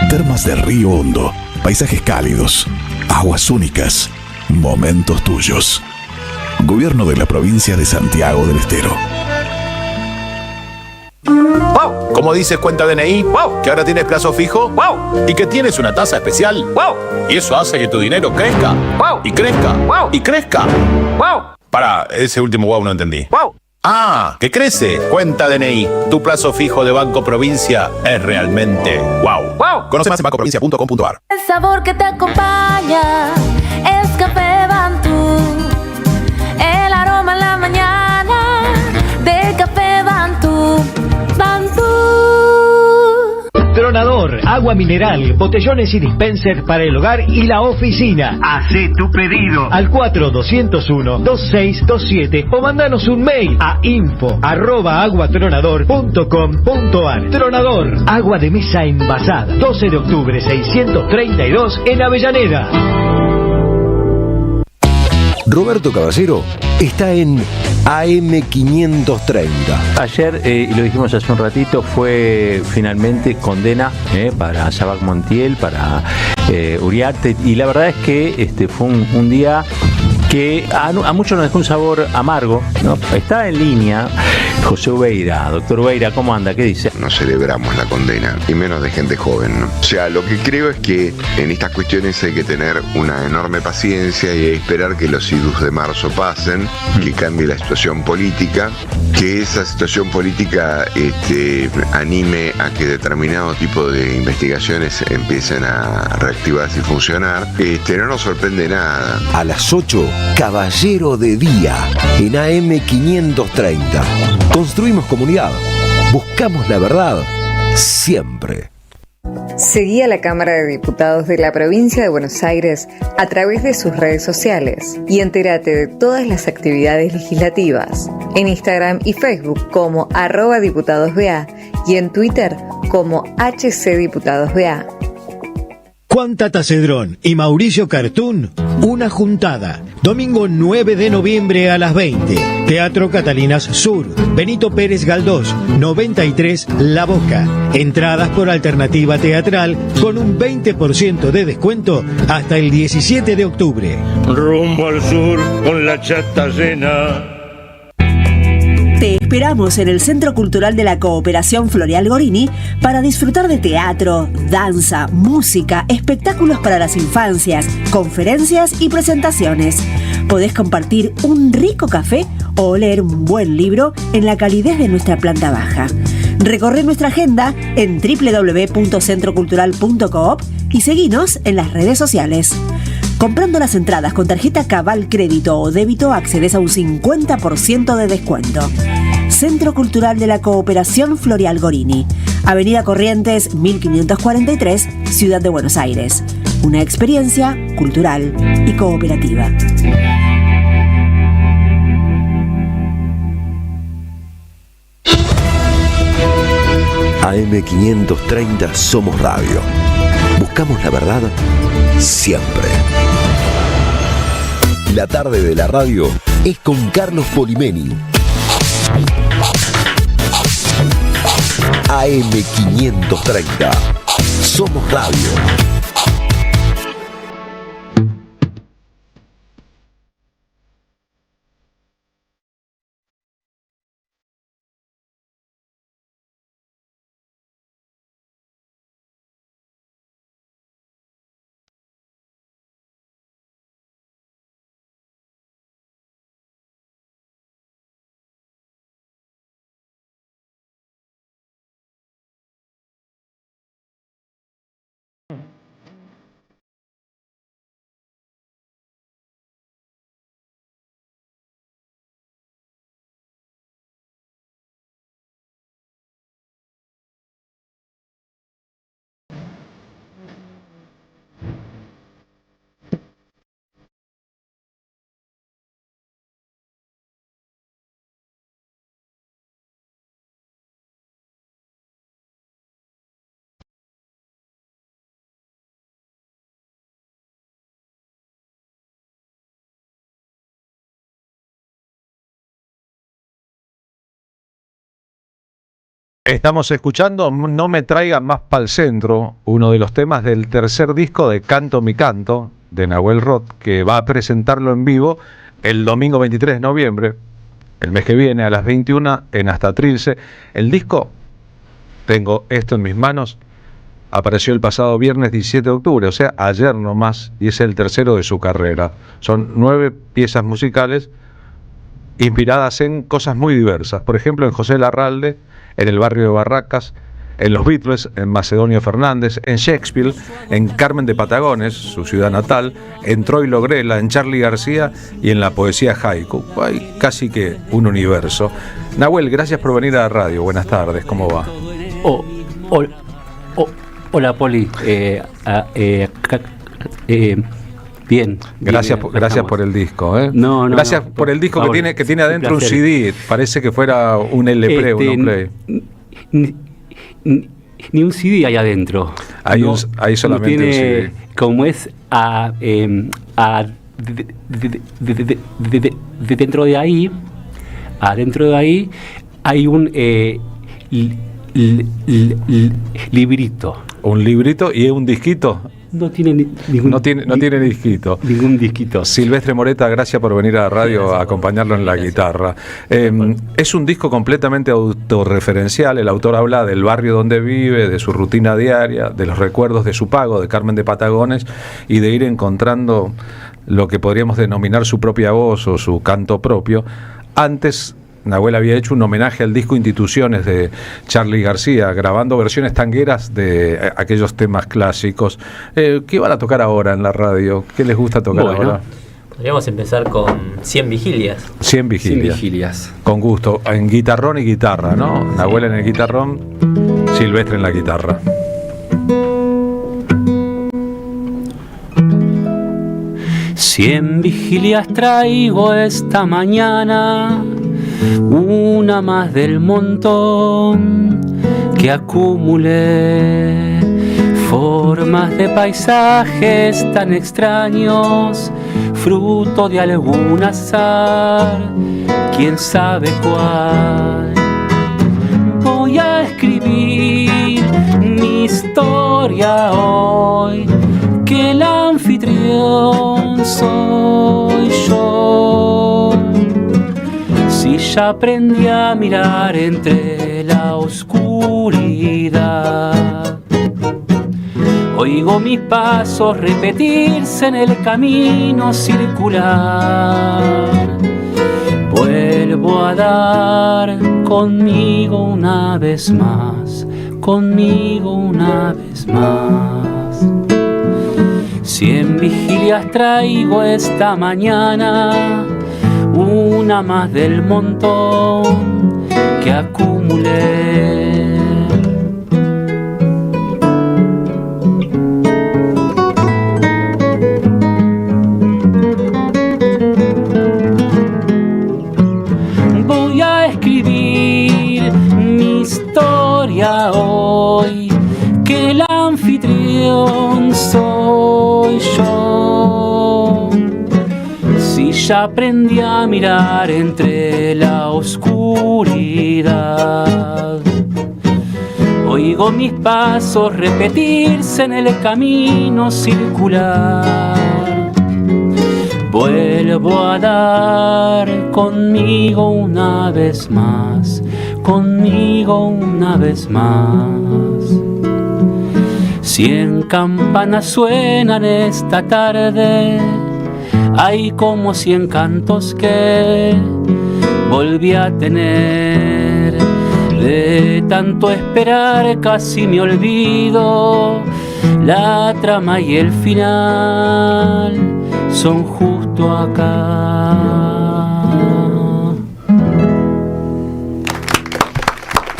Termas de Río Hondo, paisajes cálidos, aguas únicas, momentos tuyos. Gobierno de la provincia de Santiago del Estero. ¡Wow! Como dices, cuenta DNI, ¡wow! Que ahora tienes plazo fijo, ¡wow! Y que tienes una tasa especial, ¡wow! Y eso hace que tu dinero crezca, ¡wow! Y crezca, ¡wow! Y crezca, ¡wow! Pará, ese último ¡wow! No entendí. ¡Wow! Ah, que crece. Cuenta DNI. Tu plazo fijo de Banco Provincia es realmente ¡wow! ¡Wow! Conoce más en bancoprovincia.com.ar. El sabor que te acompaña es Café Bantú. El aroma en la mañana de Café Bantú. Tronador, agua mineral, botellones y dispensers para el hogar y la oficina. Hacé tu pedido al 4201-2627 o mandanos un mail a info@aguatronador.com.ar. Tronador, agua de mesa envasada, 12 de octubre 632 en Avellaneda. Roberto Caballero está en AM530. Ayer, y lo dijimos hace un ratito, fue finalmente condena para Sabac Montiel, para Uriarte, y la verdad es que fue un día que a muchos nos dejó un sabor amargo, ¿no? Está en línea José Ubeira. Doctor Ubeira, ¿cómo anda? ¿Qué dice? No celebramos la condena, y menos de gente joven, ¿no? O sea, lo que creo es que en estas cuestiones hay que tener una enorme paciencia y esperar que los idus de marzo pasen, que cambie la situación política, que esa situación política anime a que determinado tipo de investigaciones empiecen a reactivarse y funcionar. No nos sorprende nada. A las 8, Caballero de Día, en AM530. Construimos comunidad. Buscamos la verdad. Siempre. Seguí a la Cámara de Diputados de la Provincia de Buenos Aires a través de sus redes sociales y entérate de todas las actividades legislativas en Instagram y Facebook como @diputadosBA y en Twitter como HCDiputadosBA. Juan Tata Cedrón y Mauricio Cartún, una juntada. Domingo 9 de noviembre a las 20. Teatro Catalinas Sur. Benito Pérez Galdós, 93 La Boca. Entradas por alternativa teatral con un 20% de descuento hasta el 17 de octubre. Rumbo al sur con la chata llena. Te esperamos en el Centro Cultural de la Cooperación Floreal Gorini para disfrutar de teatro, danza, música, espectáculos para las infancias, conferencias y presentaciones. Podés compartir un rico café o leer un buen libro en la calidez de nuestra planta baja. Recorre nuestra agenda en www.centrocultural.coop y seguinos en las redes sociales. Comprando las entradas con tarjeta Cabal Crédito o Débito accedes a un 50% de descuento. Centro Cultural de la Cooperación Floreal Gorini, Avenida Corrientes 1543, Ciudad de Buenos Aires. Una experiencia cultural y cooperativa. AM530 Somos Radio. Buscamos la verdad siempre. La tarde de la radio es con Carlos Polimeni. AM530 Somos Radio. Estamos escuchando No me traigan más pa'l centro, uno de los temas del tercer disco de Canto mi canto, de Nahuel Roth, que va a presentarlo en vivo el domingo 23 de noviembre, el mes que viene, a las 21 en Hasta Trilce. El disco, tengo esto en mis manos, apareció el pasado viernes 17 de octubre, o sea, ayer nomás, y es el tercero de su carrera. Son 9 piezas musicales inspiradas en cosas muy diversas. Por ejemplo, en José Larralde, en el barrio de Barracas, en los Beatles, en Macedonio Fernández, en Shakespeare, en Carmen de Patagones, su ciudad natal, en Troilo Grela, en Charly García y en la poesía haiku. Hay casi que un universo. Nahuel, gracias por venir a la radio. Buenas tardes, ¿cómo va? Hola, Poli. Bien. Gracias por el disco. Gracias por el disco que tiene adentro un CD. Parece que fuera un LP, un play. Ni un CD hay adentro. Hay solamente un CD. Como es dentro de ahí hay un librito. Un librito y un disquito. No tiene disquito. Ningún disquito. Silvestre Moreta, gracias por venir a la radio a acompañarlo en la guitarra. Es un disco completamente autorreferencial. El autor habla del barrio donde vive, de su rutina diaria, de los recuerdos de su pago, de Carmen de Patagones, y de ir encontrando lo que podríamos denominar su propia voz o su canto propio. Antes, Nahuel había hecho un homenaje al disco Instituciones de Charly García, grabando versiones tangueras de aquellos temas clásicos. ¿Qué van a tocar ahora en la radio? ¿Qué les gusta tocar ahora? Podríamos empezar con 100 vigilias. 100 vigilias. Con gusto, en guitarrón y guitarra, ¿no? Nahuel en el guitarrón, Silvestre en la guitarra. 100 vigilias traigo esta mañana, una más del montón que acumulé. Formas de paisajes tan extraños, fruto de algún azar, quién sabe cuál. Voy a escribir mi historia hoy, que el anfitrión soy yo. Si ya aprendí a mirar entre la oscuridad, oigo mis pasos repetirse en el camino circular. Vuelvo a dar conmigo una vez más, conmigo una vez más. 100 vigilias traigo esta mañana, una más del montón que acumulé. Voy a escribir mi historia hoy, que el anfitrión soy yo. Si ya aprendí a mirar entre la oscuridad, oigo mis pasos repetirse en el camino circular. Vuelvo a dar conmigo una vez más, conmigo una vez más. 100 campanas suenan esta tarde, hay como 100 cantos que volví a tener. De tanto esperar casi me olvido, la trama y el final son justo acá.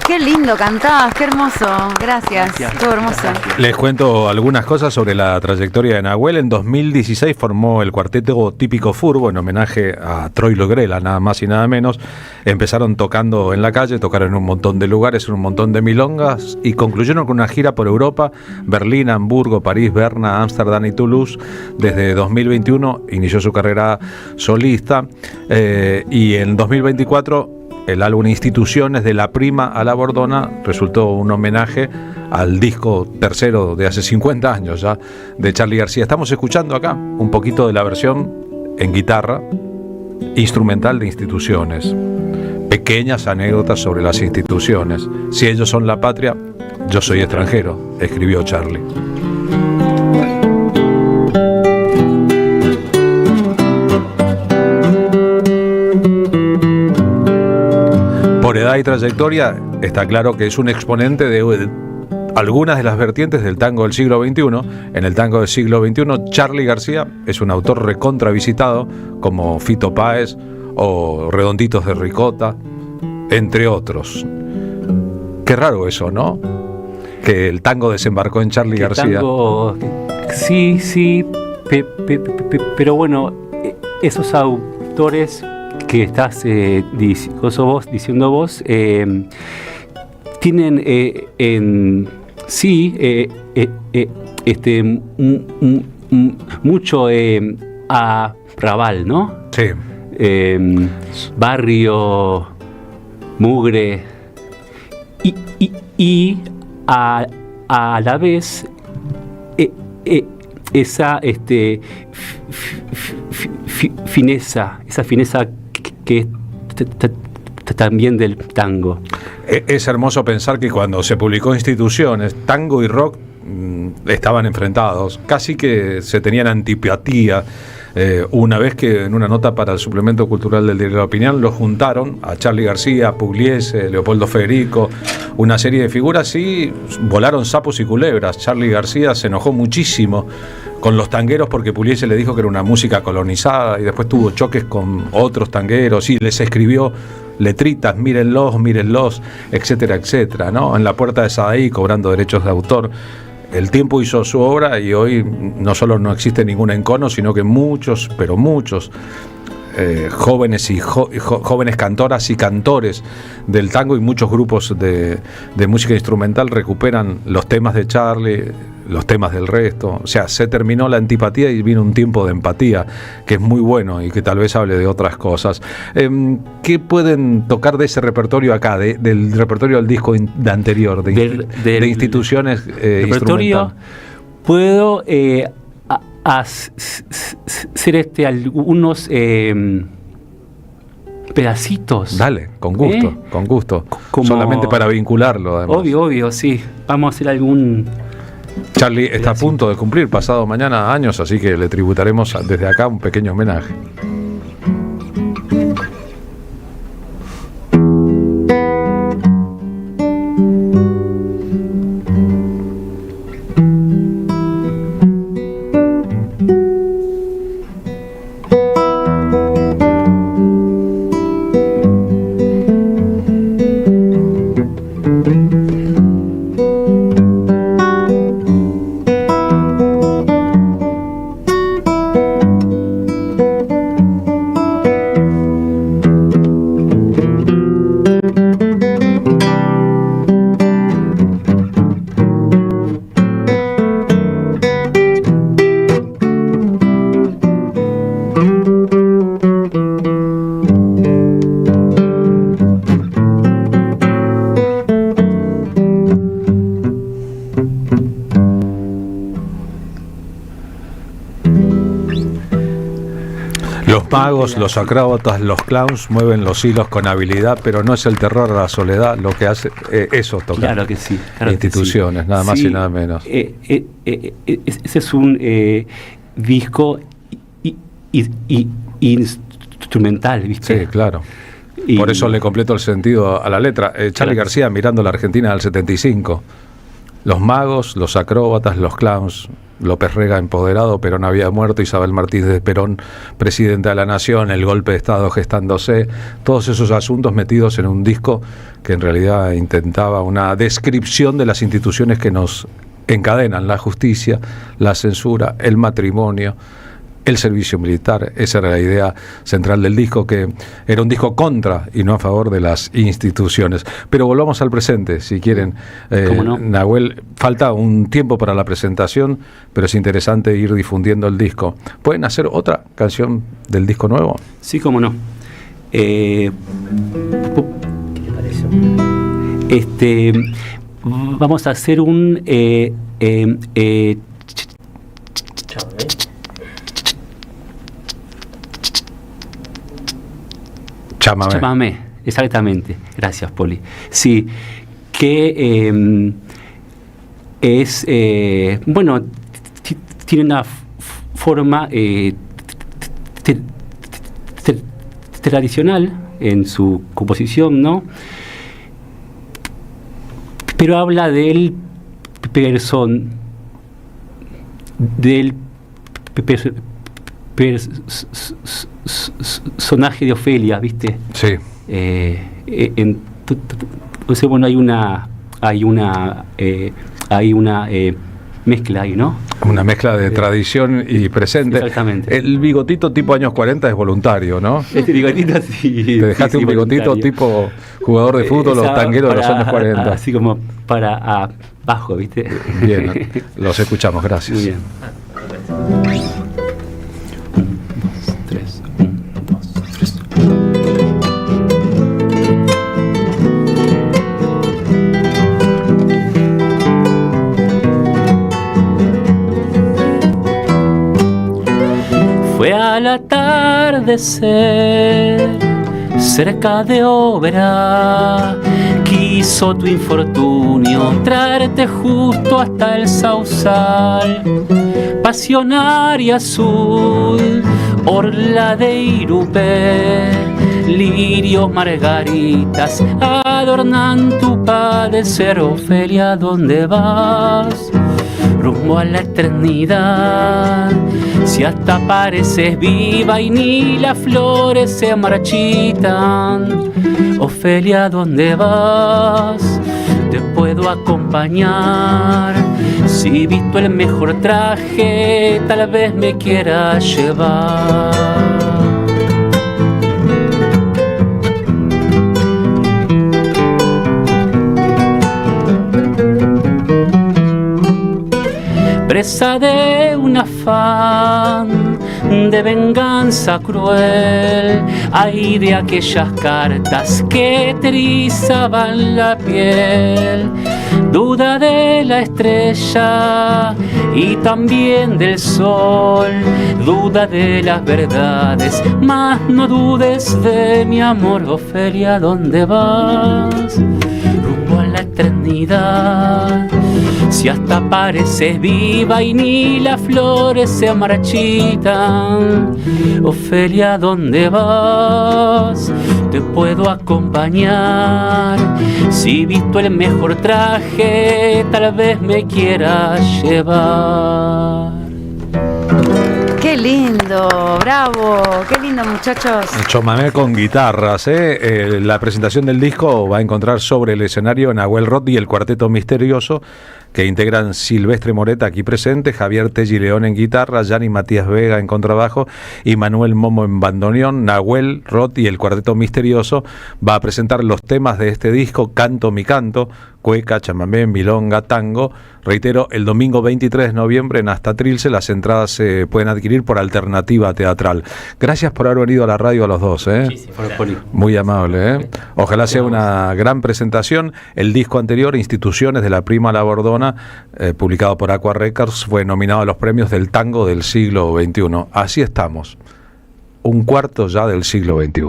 Qué lindo cantás, qué hermoso. Gracias, todo hermoso. Les cuento algunas cosas sobre la trayectoria de Nahuel. En 2016 formó el cuarteto Típico Furbo en homenaje a Troilo Grela, nada más y nada menos. Empezaron tocando en la calle, tocaron en un montón de lugares, en un montón de milongas y concluyeron con una gira por Europa, Berlín, Hamburgo, París, Berna, Ámsterdam y Toulouse. Desde 2021 inició su carrera solista y en 2024 el álbum Instituciones, de la prima a la bordona, resultó un homenaje al disco tercero de hace 50 años ya de Charly García. Estamos escuchando acá un poquito de la versión en guitarra instrumental de Instituciones. Pequeñas anécdotas sobre las instituciones. Si ellos son la patria, yo soy extranjero, escribió Charly. Por edad y trayectoria, está claro que es un exponente de algunas de las vertientes del tango del siglo XXI. En el tango del siglo XXI, Charly García es un autor recontra visitado, como Fito Páez o Redonditos de Ricota, entre otros. Qué raro eso, ¿no? Que el tango desembarcó en Charly García. Tango, sí, pero bueno, esos autores que estás diciendo vos, tienen mucho a Raval, ¿no? Sí. Barrio, mugre, y a la vez esa fineza, esa fineza que es también del tango. Es hermoso pensar que cuando se publicó Instituciones, tango y rock estaban enfrentados, casi que se tenían antipatía. Una vez que en una nota para el suplemento cultural del Diario de la Opinión lo juntaron a Charly García, Pugliese, Leopoldo Federico, una serie de figuras, y volaron sapos y culebras. Charly García se enojó muchísimo con los tangueros porque Pugliese le dijo que era una música colonizada, y después tuvo choques con otros tangueros y les escribió letritas, mírenlos, etcétera, etcétera, ¿no? En la puerta de Sadaí, cobrando derechos de autor. el tiempo hizo su obra y hoy no solo no existe ningún encono, sino que muchos, pero muchos jóvenes y jóvenes cantoras y cantores del tango y muchos grupos de música instrumental recuperan los temas de Charlie, los temas del resto. O sea, se terminó la antipatía y vino un tiempo de empatía, que es muy bueno y que tal vez hable de otras cosas. ¿Qué pueden tocar de ese repertorio acá, del repertorio del disco anterior, de instituciones instrumentales? Puedo hacer algunos pedacitos. Dale, con gusto, con gusto. Solamente para vincularlo, además. Obvio, sí. Vamos a hacer algún... Charlie está a punto de cumplir pasado mañana años, así que le tributaremos desde acá un pequeño homenaje. Los acróbatas, los clowns mueven los hilos con habilidad, pero no es el terror a la soledad lo que hace eso, tocar. Claro que sí. Claro instituciones, que sí. Nada más y nada menos. Ese es un disco instrumental, ¿viste? Sí, claro. Por eso le completo el sentido a la letra. Charly García mirando la Argentina del 75. Los magos, los acróbatas, los clowns. López Rega empoderado, Perón había muerto, Isabel Martínez de Perón, presidenta de la Nación, el golpe de Estado gestándose, todos esos asuntos metidos en un disco que en realidad intentaba una descripción de las instituciones que nos encadenan, la justicia, la censura, el matrimonio, el servicio militar. Esa era la idea central del disco, que era un disco contra y no a favor de las instituciones. Pero volvamos al presente, si quieren. ¿Cómo no? Nahuel, falta un tiempo para la presentación, pero es interesante ir difundiendo el disco. ¿Pueden hacer otra canción del disco nuevo? Sí, cómo no. ¿Qué te parece? Vamos a hacer un Chámame, exactamente. Gracias, Poli. Sí, que es, bueno, tiene una forma tradicional en su composición, ¿no? Pero habla del personaje de Ofelia, ¿viste? Sí. Entonces, bueno, hay una mezcla ahí, ¿no? Una mezcla de tradición y presente. Exactamente. El bigotito tipo años 40 es voluntario, ¿no? Este bigotito sí. Te dejaste un bigotito tipo jugador de fútbol, los tangueros de los años 40. Así como para abajo, ¿viste? Bien, los escuchamos, gracias. Muy bien. Fue al atardecer, cerca de Obra, quiso tu infortunio traerte justo hasta el sausal, pasionaria azul, orla de Irupé, lirios, margaritas, adornan tu padecer. Ofelia, ¿dónde vas? Rumbo a la eternidad. Si hasta pareces viva y ni las flores se marchitan. Ofelia, ¿dónde vas? Te puedo acompañar. Si visto el mejor traje, tal vez me quiera llevar. Presa de un afán de venganza cruel, ay de aquellas cartas que te erizaban la piel. Duda de la estrella y también del sol, duda de las verdades, mas no dudes de mi amor. Ofelia, ¿dónde vas? Rumbo a la eternidad. Si hasta pareces viva y ni las flores se marchitan. Ofelia, ¿dónde vas? Te puedo acompañar. Si visto el mejor traje, tal vez me quieras llevar. Qué lindo, bravo, qué lindo, muchachos. Chomamé con guitarras, La presentación del disco va a encontrar sobre el escenario Nahuel Roth y el Cuarteto Misterioso, que integran Silvestre Moreta, aquí presente, Javier Telli León en guitarra, Yanni Matías Vega en contrabajo y Manuel Momo en bandoneón. Nahuel Roth y el Cuarteto Misterioso va a presentar los temas de este disco: Canto mi canto, cueca, chamamé, milonga, tango. Reitero, el domingo 23 de noviembre en Hasta Trilce. Las entradas se pueden adquirir por Alternativa Teatral. Gracias por haber venido a la radio a los dos, Muy amable, Ojalá sea una gran presentación. El disco anterior, Instituciones de la Prima La Bordona, publicado por Aqua Records, fue nominado a los premios del tango del siglo XXI. Así estamos, un cuarto ya del siglo XXI.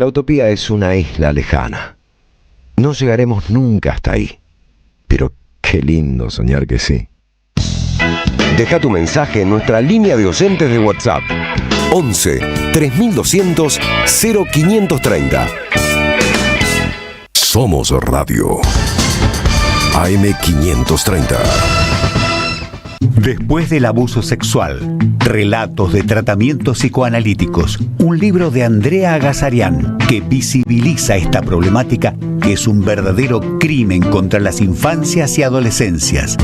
La utopía es una isla lejana. No llegaremos nunca hasta ahí. Pero qué lindo soñar que sí. Deja tu mensaje en nuestra línea de oyentes de WhatsApp. 11 3200 0530. Somos Radio. AM530. Después del abuso sexual, relatos de tratamientos psicoanalíticos, un libro de Andrea Agazarian que visibiliza esta problemática que es un verdadero crimen contra las infancias y adolescencias.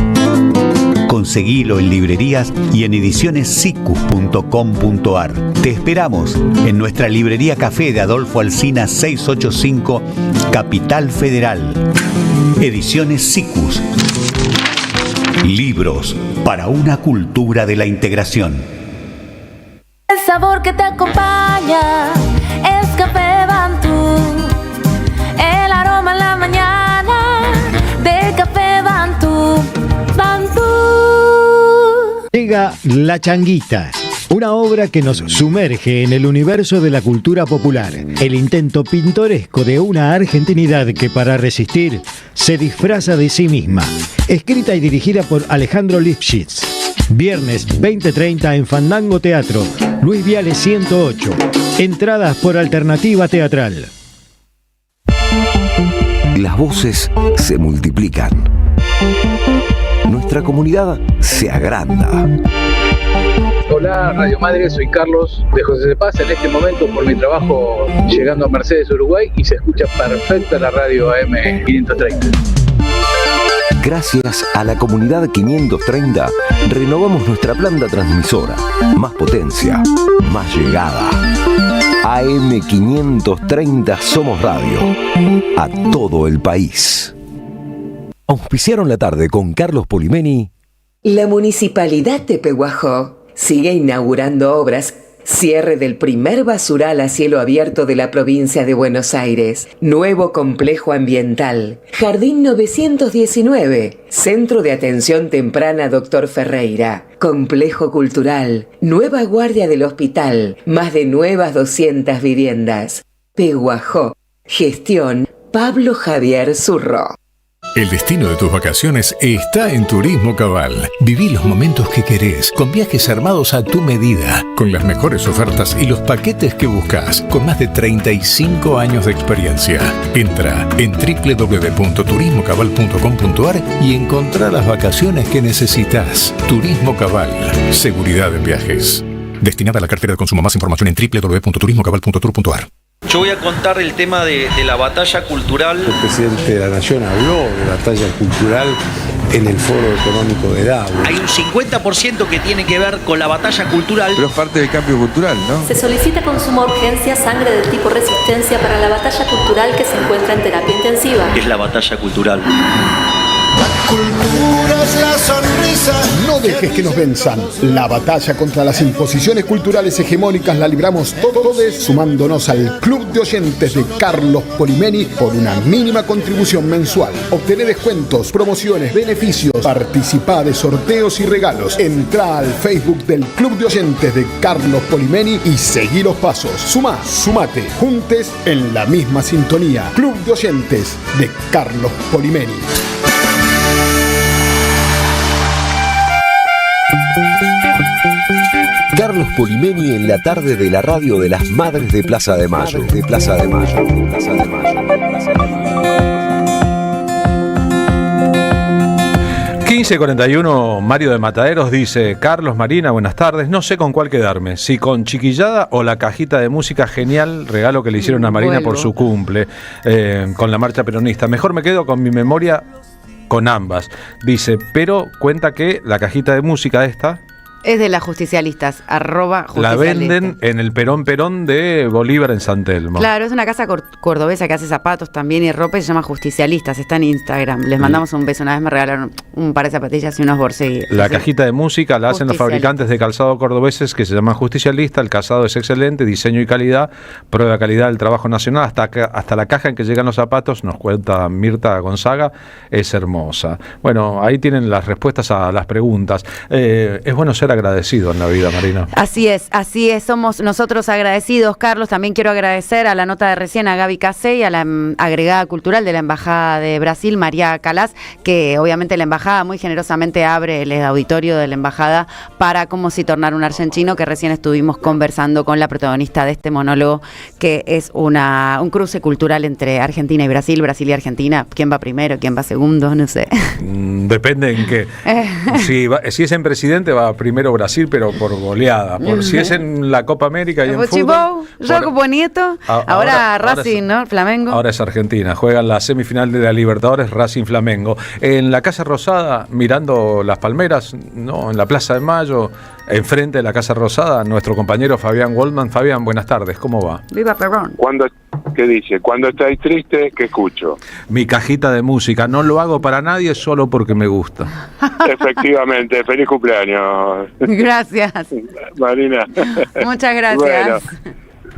Con Conseguilo en librerías y en edicionessicus.com.ar. Te esperamos en nuestra librería café de Adolfo Alsina 685, Capital Federal. Ediciones Sicus. Libros para una cultura de la integración. El sabor que te acompaña es Café Bantú. El aroma en la mañana de Café Bantú. Bantú. Llega La Changuita, una obra que nos sumerge en el universo de la cultura popular, el intento pintoresco de una argentinidad que para resistir se disfraza de sí misma. Escrita y dirigida por Alejandro Lifshitz. Viernes 20:30 en Fandango Teatro, Luis Viale 108. Entradas por Alternativa Teatral. Las voces se multiplican. Nuestra comunidad se agranda. Hola Radio Madre, soy Carlos de José de Paz en este momento por mi trabajo llegando a Mercedes, Uruguay, y se escucha perfecta la radio AM 530. Gracias a la comunidad 530, renovamos nuestra planta transmisora. Más potencia, más llegada. AM 530 Somos Radio. A todo el país. Auspiciaron la tarde con Carlos Polimeni. La Municipalidad de Pehuajó sigue inaugurando obras. Cierre del primer basural a cielo abierto de la provincia de Buenos Aires. Nuevo complejo ambiental. Jardín 919. Centro de Atención Temprana Dr. Ferreira. Complejo cultural. Nueva guardia del hospital. Más de nuevas 200 viviendas. Pehuajó. Gestión Pablo Javier Zurro. El destino de tus vacaciones está en Turismo Cabal. Viví los momentos que querés, con viajes armados a tu medida, con las mejores ofertas y los paquetes que buscas, con más de 35 años de experiencia. Entra en www.turismocabal.com.ar y encontrá las vacaciones que necesitas. Turismo Cabal, seguridad en viajes. Destinada a la cartera de consumo. Más información en www.turismocabal.tour.ar. Yo voy a contar el tema de la batalla cultural. El presidente de la Nación habló de batalla cultural en el Foro Económico de Davos. Hay un 50% que tiene que ver con la batalla cultural. Pero es parte del cambio cultural, ¿no? Se solicita con suma urgencia sangre del tipo resistencia para la batalla cultural que se encuentra en terapia intensiva. ¿Qué es la batalla cultural? Cultura es la sonrisa. No dejes que nos venzan. La batalla contra las imposiciones culturales hegemónicas la libramos todos sumándonos al Club de Oyentes de Carlos Polimeni por una mínima contribución mensual. Obtené descuentos, promociones, beneficios, participá de sorteos y regalos. Entrá al Facebook del Club de Oyentes de Carlos Polimeni y seguí los pasos. Sumate, juntes en la misma sintonía. Club de Oyentes de Carlos Polimeni. Carlos Polimeni en la tarde de la radio de las Madres de Plaza de Mayo. 15:41, Mario de Mataderos dice: Carlos, Marina, buenas tardes. No sé con cuál quedarme, si con Chiquillada o la cajita de música genial, regalo que le hicieron a Marina por su cumple, con la marcha peronista. Mejor me quedo con mi memoria con ambas. Dice, pero cuenta que la cajita de música esta es de las justicialistas, @justicialistas. La venden en el Perón de Bolívar en San Telmo. Claro, es una casa cordobesa que hace zapatos también y ropa y se llama Justicialistas, está en Instagram. Les mandamos un beso, una vez me regalaron un par de zapatillas y unos borseguidos. La cajita de música la hacen los fabricantes de calzado cordobeses que se llaman Justicialistas. El calzado es excelente, diseño y calidad, prueba de calidad del trabajo nacional, hasta la caja en que llegan los zapatos, nos cuenta Mirta Gonzaga, es hermosa. Bueno, ahí tienen las respuestas a las preguntas. Es bueno ser agradecido en la vida, Marina. Así es, somos nosotros agradecidos, Carlos. También quiero agradecer a la nota de recién a Gaby Casey, a la agregada cultural de la Embajada de Brasil, María Calás, que obviamente la Embajada muy generosamente abre el auditorio de la Embajada para Cómo si tornar un argentino, que recién estuvimos conversando con la protagonista de este monólogo, que es un cruce cultural entre Argentina y Brasil y Argentina. ¿Quién va primero? ¿Quién va segundo? No sé. Depende en qué. Si es en presidente, va primero primero Brasil, pero por goleada. Si es en la Copa América y en fútbol... Jogo bonito. Ahora Racing, ¿no? Flamengo. Ahora es Argentina. Juegan la semifinal de la Libertadores, Racing Flamengo. En la Casa Rosada, mirando las palmeras, ¿no? En la Plaza de Mayo, enfrente de la Casa Rosada, nuestro compañero Fabián Goldman. Fabián, buenas tardes, ¿cómo va? Viva Perón. ¿Qué dice? Cuando estáis triste, ¿qué escucho? Mi cajita de música. No lo hago para nadie, solo porque me gusta. Efectivamente, feliz cumpleaños. Gracias. Marina. Muchas gracias.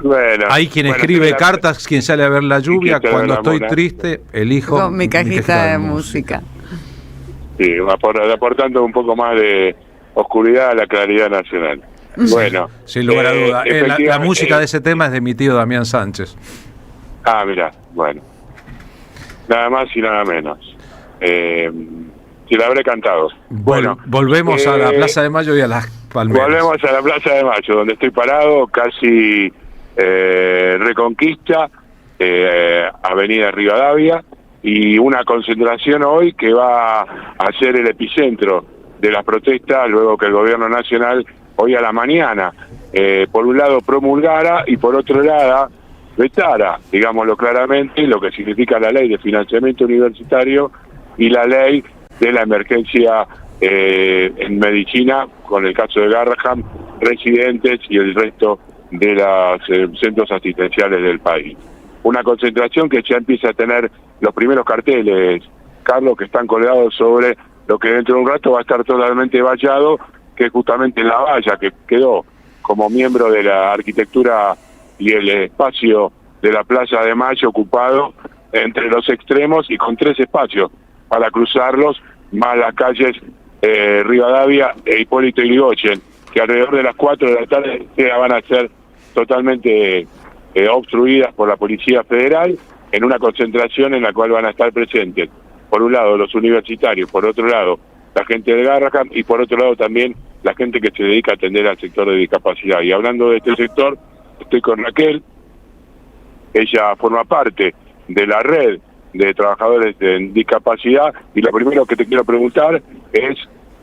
Bueno. Hay quien escribe cartas, quien sale a ver la lluvia. Cuando estoy triste, elijo con mi cajita de música. Sí, aportando un poco más de oscuridad a la claridad nacional. Bueno, sin lugar a duda. La música de ese tema es de mi tío Damián Sánchez. Ah, mira, bueno. Nada más y nada menos. Si la habré cantado. Bueno, volvemos a la Plaza de Mayo y a las palmeras. Volvemos a la Plaza de Mayo, donde estoy parado, casi Reconquista, Avenida Rivadavia, y una concentración hoy que va a ser el epicentro de las protestas, luego que el gobierno nacional hoy a la mañana, por un lado promulgara y por otro lado vetara, digámoslo claramente, lo que significa la ley de financiamiento universitario y la ley de la emergencia en medicina, con el caso de Garrahan, residentes y el resto de los centros asistenciales del país. Una concentración que ya empieza a tener los primeros carteles, Carlos, que están colgados sobre lo que dentro de un rato va a estar totalmente vallado, que es justamente la valla que quedó como miembro de la arquitectura y el espacio de la Plaza de Mayo ocupado entre los extremos y con 3 espacios para cruzarlos, más las calles Rivadavia e Hipólito Yrigoyen, que alrededor de las 4 de la tarde van a ser totalmente obstruidas por la Policía Federal en una concentración en la cual van a estar presentes, por un lado los universitarios, por otro lado la gente de Garrahan y por otro lado también la gente que se dedica a atender al sector de discapacidad. Y hablando de este sector, estoy con Raquel, ella forma parte de la red de trabajadores en discapacidad, y lo primero que te quiero preguntar es,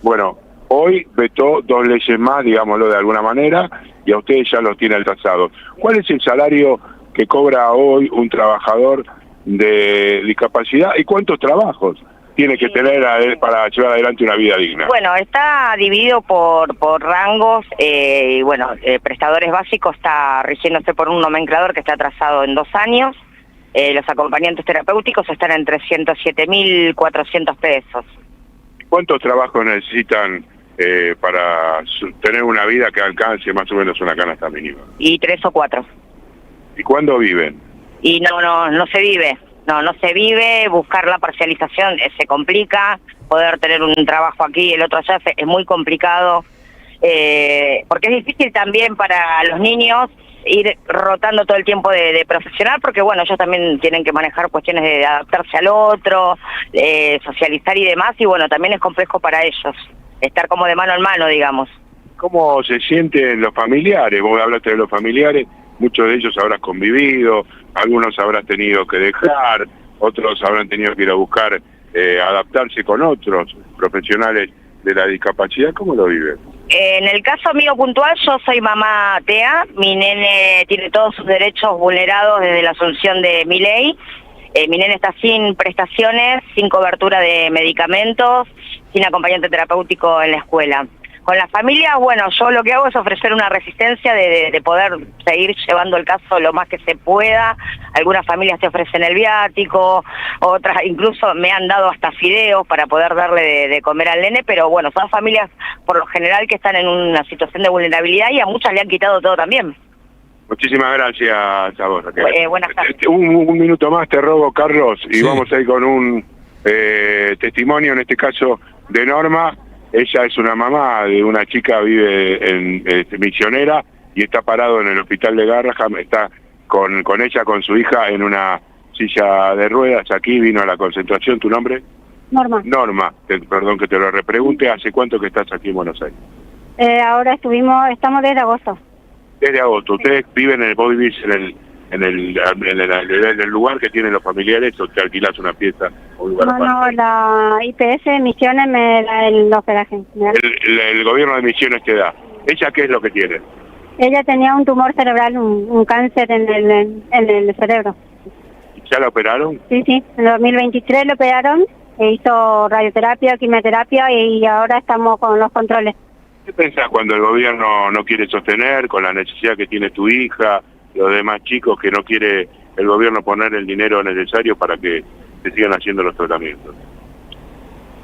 bueno, hoy vetó 2 leyes más, digámoslo de alguna manera, y a ustedes ya los tiene alcanzados. ¿Cuál es el salario que cobra hoy un trabajador de discapacidad y cuántos trabajos tiene que tener para llevar adelante una vida digna? Bueno, está dividido por rangos, y bueno, prestadores básicos está rigiéndose por un nomenclador que está trazado en 2 años. Los acompañantes terapéuticos están en 307.400 pesos. ¿Cuántos trabajos necesitan para tener una vida que alcance más o menos una canasta mínima? Y 3 o 4. ¿Y cuándo viven? Y no se vive. No se vive, buscar la parcialización se complica, poder tener un trabajo aquí y el otro allá es muy complicado, porque es difícil también para los niños ir rotando todo el tiempo de profesional, porque bueno, ellos también tienen que manejar cuestiones de adaptarse al otro, socializar y demás, y bueno, también es complejo para ellos, estar como de mano en mano, digamos. ¿Cómo se sienten los familiares? Vos hablaste de los familiares, muchos de ellos habrás convivido, algunos habrás tenido que dejar, otros habrán tenido que ir a buscar adaptarse con otros profesionales de la discapacidad. ¿Cómo lo viven? En el caso mío puntual, yo soy mamá TEA, mi nene tiene todos sus derechos vulnerados desde la asunción de mi ley. Mi nene está sin prestaciones, sin cobertura de medicamentos, sin acompañante terapéutico en la escuela. Con las familias, bueno, yo lo que hago es ofrecer una resistencia de poder seguir llevando el caso lo más que se pueda. Algunas familias te ofrecen el viático, otras incluso me han dado hasta fideos para poder darle de comer al nene, pero bueno, son familias por lo general que están en una situación de vulnerabilidad y a muchas le han quitado todo también. Muchísimas gracias a vos, Raquel. Buenas tardes. Un minuto más te robo, Carlos, y sí, vamos a ir con un testimonio, en este caso de Norma. Ella es una mamá de una chica, vive en Misionera y está parado en el hospital de Garrahan, está con ella, con su hija, en una silla de ruedas. Aquí vino a la concentración. ¿Tu nombre? Norma. Norma, perdón que te lo repregunte. ¿Hace cuánto que estás aquí en Buenos Aires? Ahora estamos desde agosto. Desde agosto. ¿Ustedes viven vos vivís en el lugar que tienen los familiares o te alquilás una pieza un lugar No, aparte. la IPS Misiones me da el hospedaje. El gobierno de Misiones te da. ¿Ella qué es lo que tiene? Ella tenía un tumor cerebral, un cáncer en el cerebro. ¿Ya la operaron? Sí, en 2023 lo operaron, hizo radioterapia, quimioterapia y ahora estamos con los controles. ¿Qué pensás cuando el gobierno no quiere sostener, con la necesidad que tiene tu hija, los demás chicos, que no quiere el gobierno poner el dinero necesario para que se sigan haciendo los tratamientos?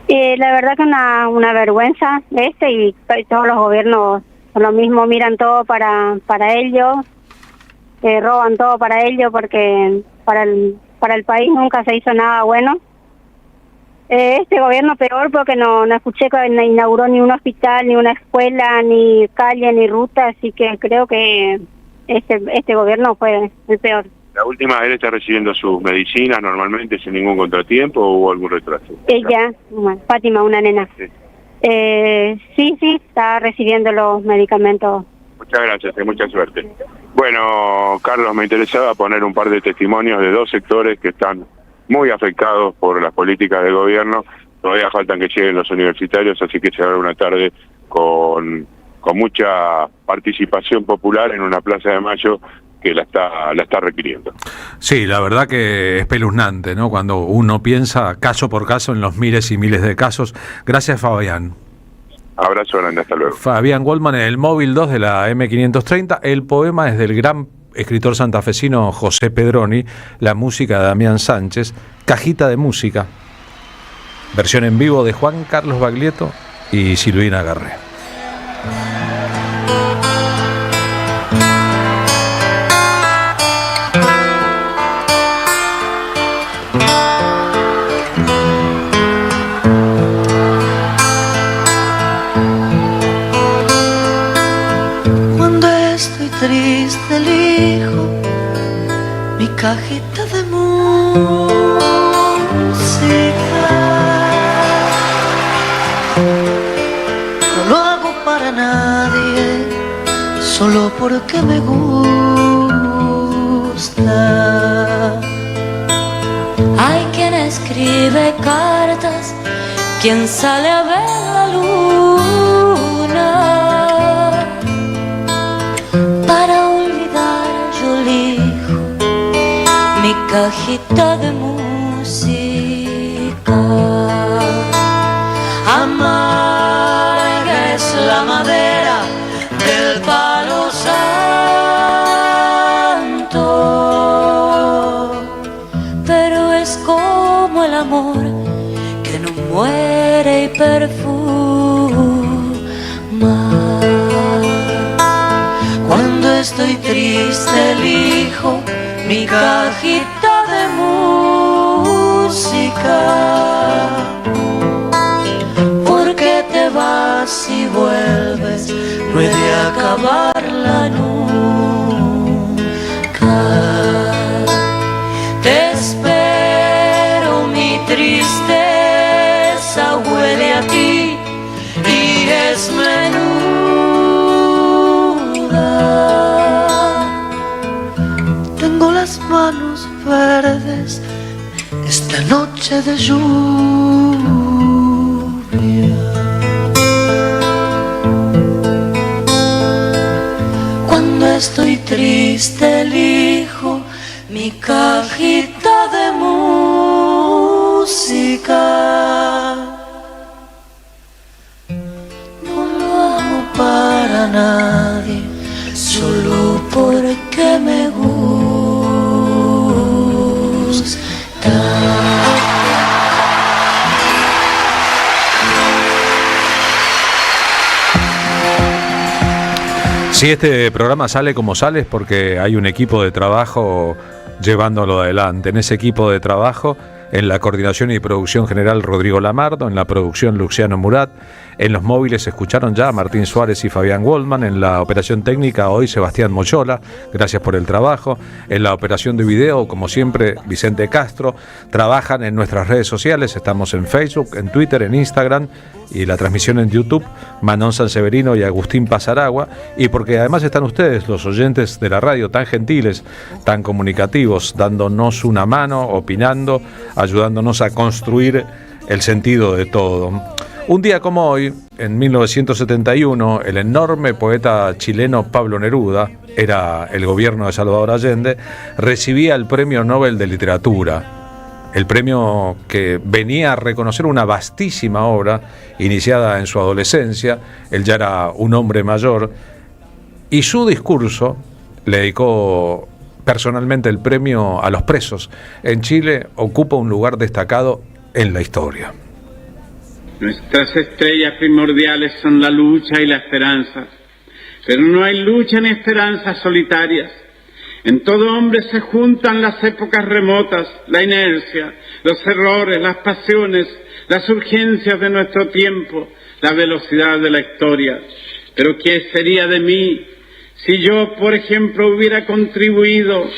La verdad que una vergüenza y todos los gobiernos son lo mismo, miran todo para ellos, roban todo para ellos porque para el país nunca se hizo nada bueno. Este gobierno peor porque no escuché que no inauguró ni un hospital, ni una escuela, ni calle, ni ruta, así que creo que este gobierno fue el peor. La última, él está recibiendo sus medicinas normalmente sin ningún contratiempo, ¿o hubo algún retraso? Ella, Fátima, una nena. Sí, está recibiendo los medicamentos. Muchas gracias, mucha suerte. Bueno, Carlos, me interesaba poner un par de testimonios de dos sectores que están muy afectados por las políticas del gobierno. Todavía faltan que lleguen los universitarios, así que será una tarde con mucha participación popular en una Plaza de Mayo que la está requiriendo. Sí, la verdad que es espeluznante, ¿no? Cuando uno piensa caso por caso en los miles y miles de casos. Gracias, Fabián. Abrazo grande, hasta luego. Fabián Goldman en el móvil 2 de la M530. El poema es del gran escritor santafesino José Pedroni, la música de Damián Sánchez, Cajita de Música, versión en vivo de Juan Carlos Baglietto y Silvina Garré. Triste elijo mi cajita de música. No lo hago para nadie, solo porque me gusta. Hay quien escribe cartas, quien sale a ver la luna. Para olvidar yo elijo mi cajita de música. Amarga es la madera del palo santo, pero es como el amor que no muere y perfuma. Cuando estoy triste elijo mi cajita de música, porque te vas y vuelves, no he de acabarla nunca. Te espero, mi tristeza huele a ti y es menuda. Tengo las manos verdes esta noche de lluvia. Cuando estoy triste elijo mi cajita de música. No lo hago para nadie, solo porque me gusta. Si este programa sale como sale es porque hay un equipo de trabajo llevándolo adelante. En ese equipo de trabajo, en la coordinación y producción general Rodrigo Lamardo, en la producción Luciano Murat, en los móviles escucharon ya a Martín Suárez y Fabián Goldman, en la operación técnica hoy Sebastián Mochola, gracias por el trabajo, en la operación de video, como siempre, Vicente Castro. Trabajan en nuestras redes sociales, estamos en Facebook, en Twitter, en Instagram, y la transmisión en YouTube, Manon Sanseverino y Agustín Pasaragua, y porque además están ustedes, los oyentes de la radio, tan gentiles, tan comunicativos, dándonos una mano, opinando, ayudándonos a construir el sentido de todo. Un día como hoy, en 1971, el enorme poeta chileno Pablo Neruda, era el gobierno de Salvador Allende, recibía el Premio Nobel de Literatura, el premio que venía a reconocer una vastísima obra iniciada en su adolescencia. Él ya era un hombre mayor, y su discurso le dedicó personalmente el premio a los presos. En Chile ocupa un lugar destacado en la historia. Nuestras estrellas primordiales son la lucha y la esperanza, pero no hay lucha ni esperanza solitarias. En todo hombre se juntan las épocas remotas, la inercia, los errores, las pasiones, las urgencias de nuestro tiempo, la velocidad de la historia. Pero ¿qué sería de mí si yo, por ejemplo, hubiera contribuido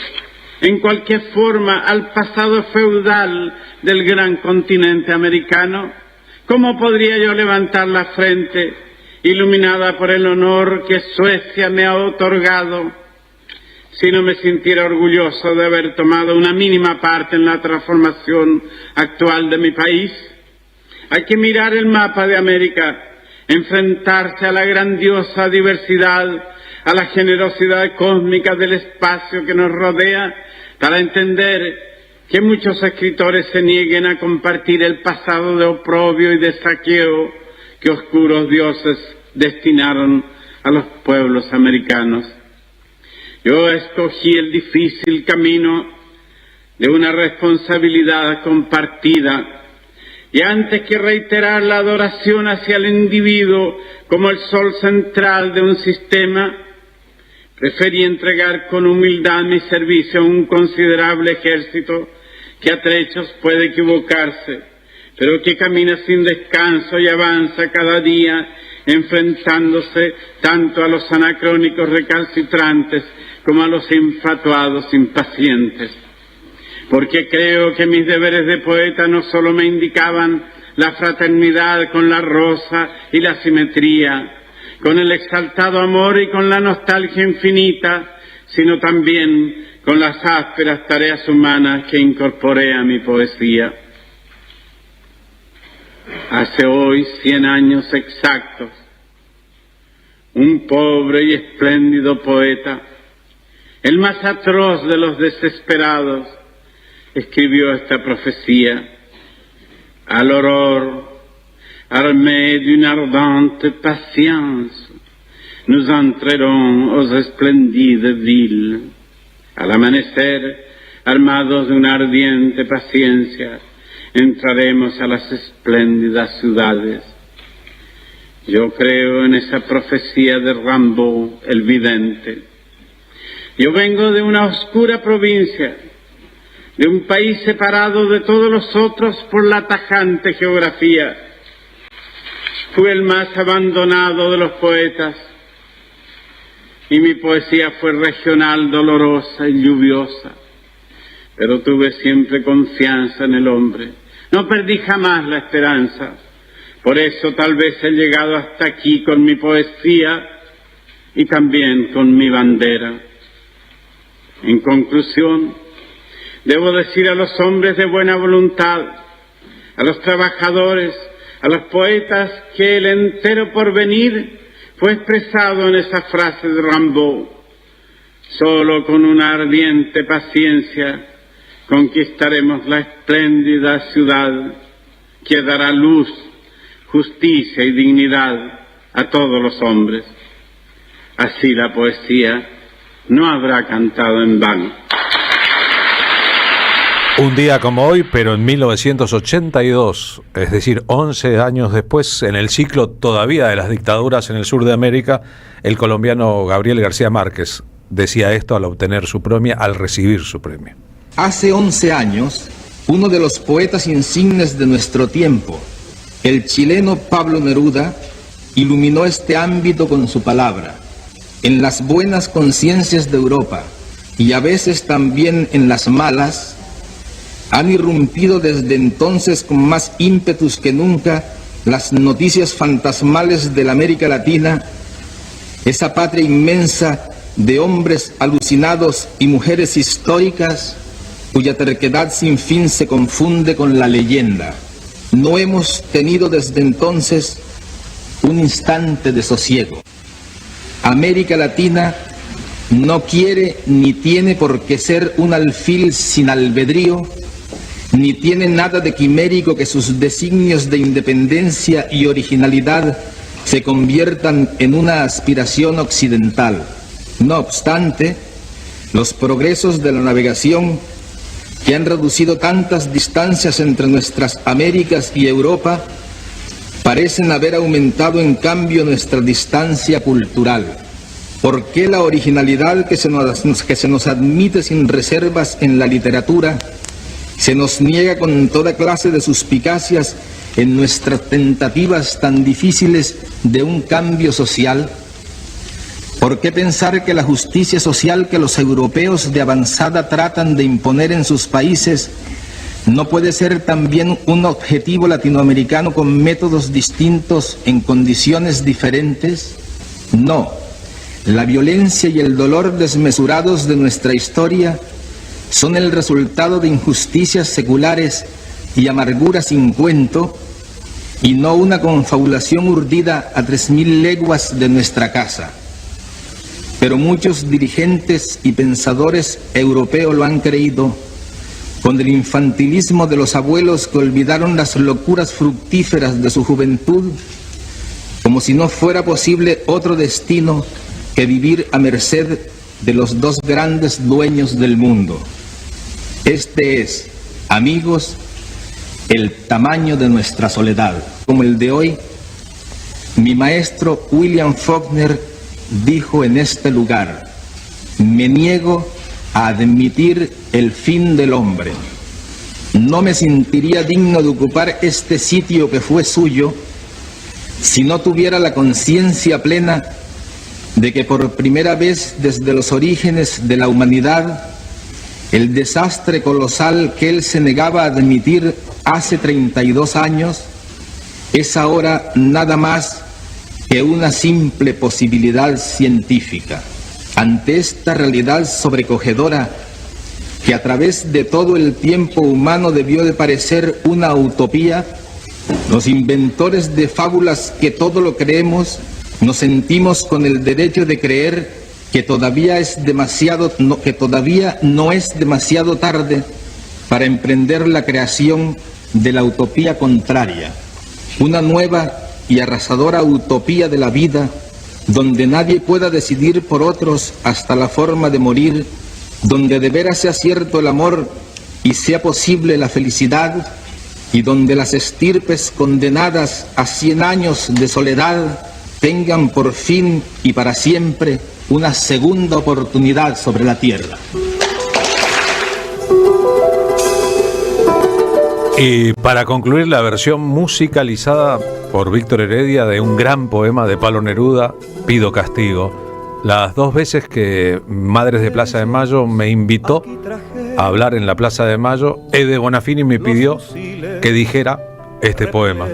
en cualquier forma al pasado feudal del gran continente americano? ¿Cómo podría yo levantar la frente, iluminada por el honor que Suecia me ha otorgado, si no me sintiera orgulloso de haber tomado una mínima parte en la transformación actual de mi país? Hay que mirar el mapa de América, enfrentarse a la grandiosa diversidad, a la generosidad cósmica del espacio que nos rodea, para entender que muchos escritores se nieguen a compartir el pasado de oprobio y de saqueo que oscuros dioses destinaron a los pueblos americanos. Yo escogí el difícil camino de una responsabilidad compartida, y antes que reiterar la adoración hacia el individuo como el sol central de un sistema, preferí entregar con humildad mi servicio a un considerable ejército que a trechos puede equivocarse, pero que camina sin descanso y avanza cada día, enfrentándose tanto a los anacrónicos recalcitrantes como a los infatuados impacientes. Porque creo que mis deberes de poeta no solo me indicaban la fraternidad con la rosa y la simetría, con el exaltado amor y con la nostalgia infinita, sino también con las ásperas tareas humanas que incorporé a mi poesía. Hace hoy 100 años exactos, un pobre y espléndido poeta, el más atroz de los desesperados, escribió esta profecía: à l'aurore, armés d'une ardente patience, nous entrerons aux espléndides villes. Al amanecer, armados de una ardiente paciencia, entraremos a las espléndidas ciudades. Yo creo en esa profecía de Rimbaud, el vidente. Yo vengo de una oscura provincia, de un país separado de todos los otros por la tajante geografía. Fui el más abandonado de los poetas, y mi poesía fue regional, dolorosa y lluviosa, pero tuve siempre confianza en el hombre. No perdí jamás la esperanza. Por eso tal vez he llegado hasta aquí con mi poesía y también con mi bandera. En conclusión, debo decir a los hombres de buena voluntad, a los trabajadores, a los poetas, que el entero porvenir fue expresado en esa frase de Rimbaud: solo con una ardiente paciencia conquistaremos la espléndida ciudad que dará luz, justicia y dignidad a todos los hombres. Así la poesía no habrá cantado en vano. Un día como hoy, pero en 1982, es decir, 11 años después, en el ciclo todavía de las dictaduras en el sur de América, el colombiano Gabriel García Márquez decía esto al obtener su premio, al recibir su premio. Hace 11 años, uno de los poetas insignes de nuestro tiempo, el chileno Pablo Neruda, iluminó este ámbito con su palabra. En las buenas conciencias de Europa, y a veces también en las malas, han irrumpido desde entonces con más ímpetus que nunca las noticias fantasmales de la América Latina, esa patria inmensa de hombres alucinados y mujeres históricas cuya terquedad sin fin se confunde con la leyenda. No hemos tenido desde entonces un instante de sosiego. América Latina no quiere ni tiene por qué ser un alfil sin albedrío, ni tiene nada de quimérico que sus designios de independencia y originalidad se conviertan en una aspiración occidental. No obstante, los progresos de la navegación, que han reducido tantas distancias entre nuestras Américas y Europa, parecen haber aumentado en cambio nuestra distancia cultural. ¿Por qué la originalidad que se nos admite sin reservas en la literatura se nos niega con toda clase de suspicacias en nuestras tentativas tan difíciles de un cambio social? ¿Por qué pensar que la justicia social que los europeos de avanzada tratan de imponer en sus países no puede ser también un objetivo latinoamericano con métodos distintos en condiciones diferentes? No. La violencia y el dolor desmesurados de nuestra historia son el resultado de injusticias seculares y amarguras sin cuento, y no una confabulación urdida a 3000 leguas de nuestra casa. Pero muchos dirigentes y pensadores europeos lo han creído, con el infantilismo de los abuelos que olvidaron las locuras fructíferas de su juventud, como si no fuera posible otro destino que vivir a merced de los dos grandes dueños del mundo. Este es, amigos, el tamaño de nuestra soledad. Como el de hoy, mi maestro William Faulkner dijo en este lugar: me niego a admitir el fin del hombre. No me sentiría digno de ocupar este sitio que fue suyo si no tuviera la conciencia plena de que por primera vez desde los orígenes de la humanidad, el desastre colosal que él se negaba a admitir hace 32 años es ahora nada más que una simple posibilidad científica. Ante esta realidad sobrecogedora, que a través de todo el tiempo humano debió de parecer una utopía, los inventores de fábulas que todo lo creemos, nos sentimos con el derecho de creer que todavía no es demasiado tarde para emprender la creación de la utopía contraria, una nueva y arrasadora utopía de la vida, donde nadie pueda decidir por otros hasta la forma de morir, donde de veras sea cierto el amor y sea posible la felicidad, y donde las estirpes condenadas a 100 años de soledad tengan por fin y para siempre una segunda oportunidad sobre la tierra. Y para concluir, la versión musicalizada por Víctor Heredia de un gran poema de Pablo Neruda, Pido Castigo. Las dos veces que Madres de Plaza de Mayo me invitó a hablar en la Plaza de Mayo, Ede Bonafini me pidió que dijera este poema.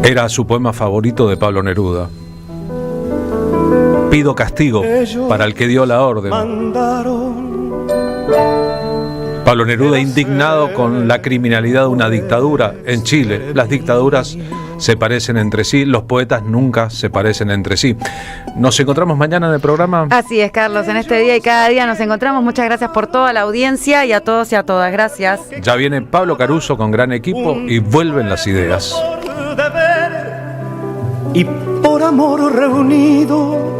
Era su poema favorito de Pablo Neruda. Pido castigo para el que dio la orden. Pablo Neruda indignado con la criminalidad de una dictadura en Chile. Las dictaduras se parecen entre sí, los poetas nunca se parecen entre sí. Nos encontramos mañana en el programa. Así es, Carlos, en este día y cada día nos encontramos. Muchas gracias por toda la audiencia y a todos y a todas. Gracias. Ya viene Pablo Caruso con gran equipo y vuelven las ideas. Y por amor reunido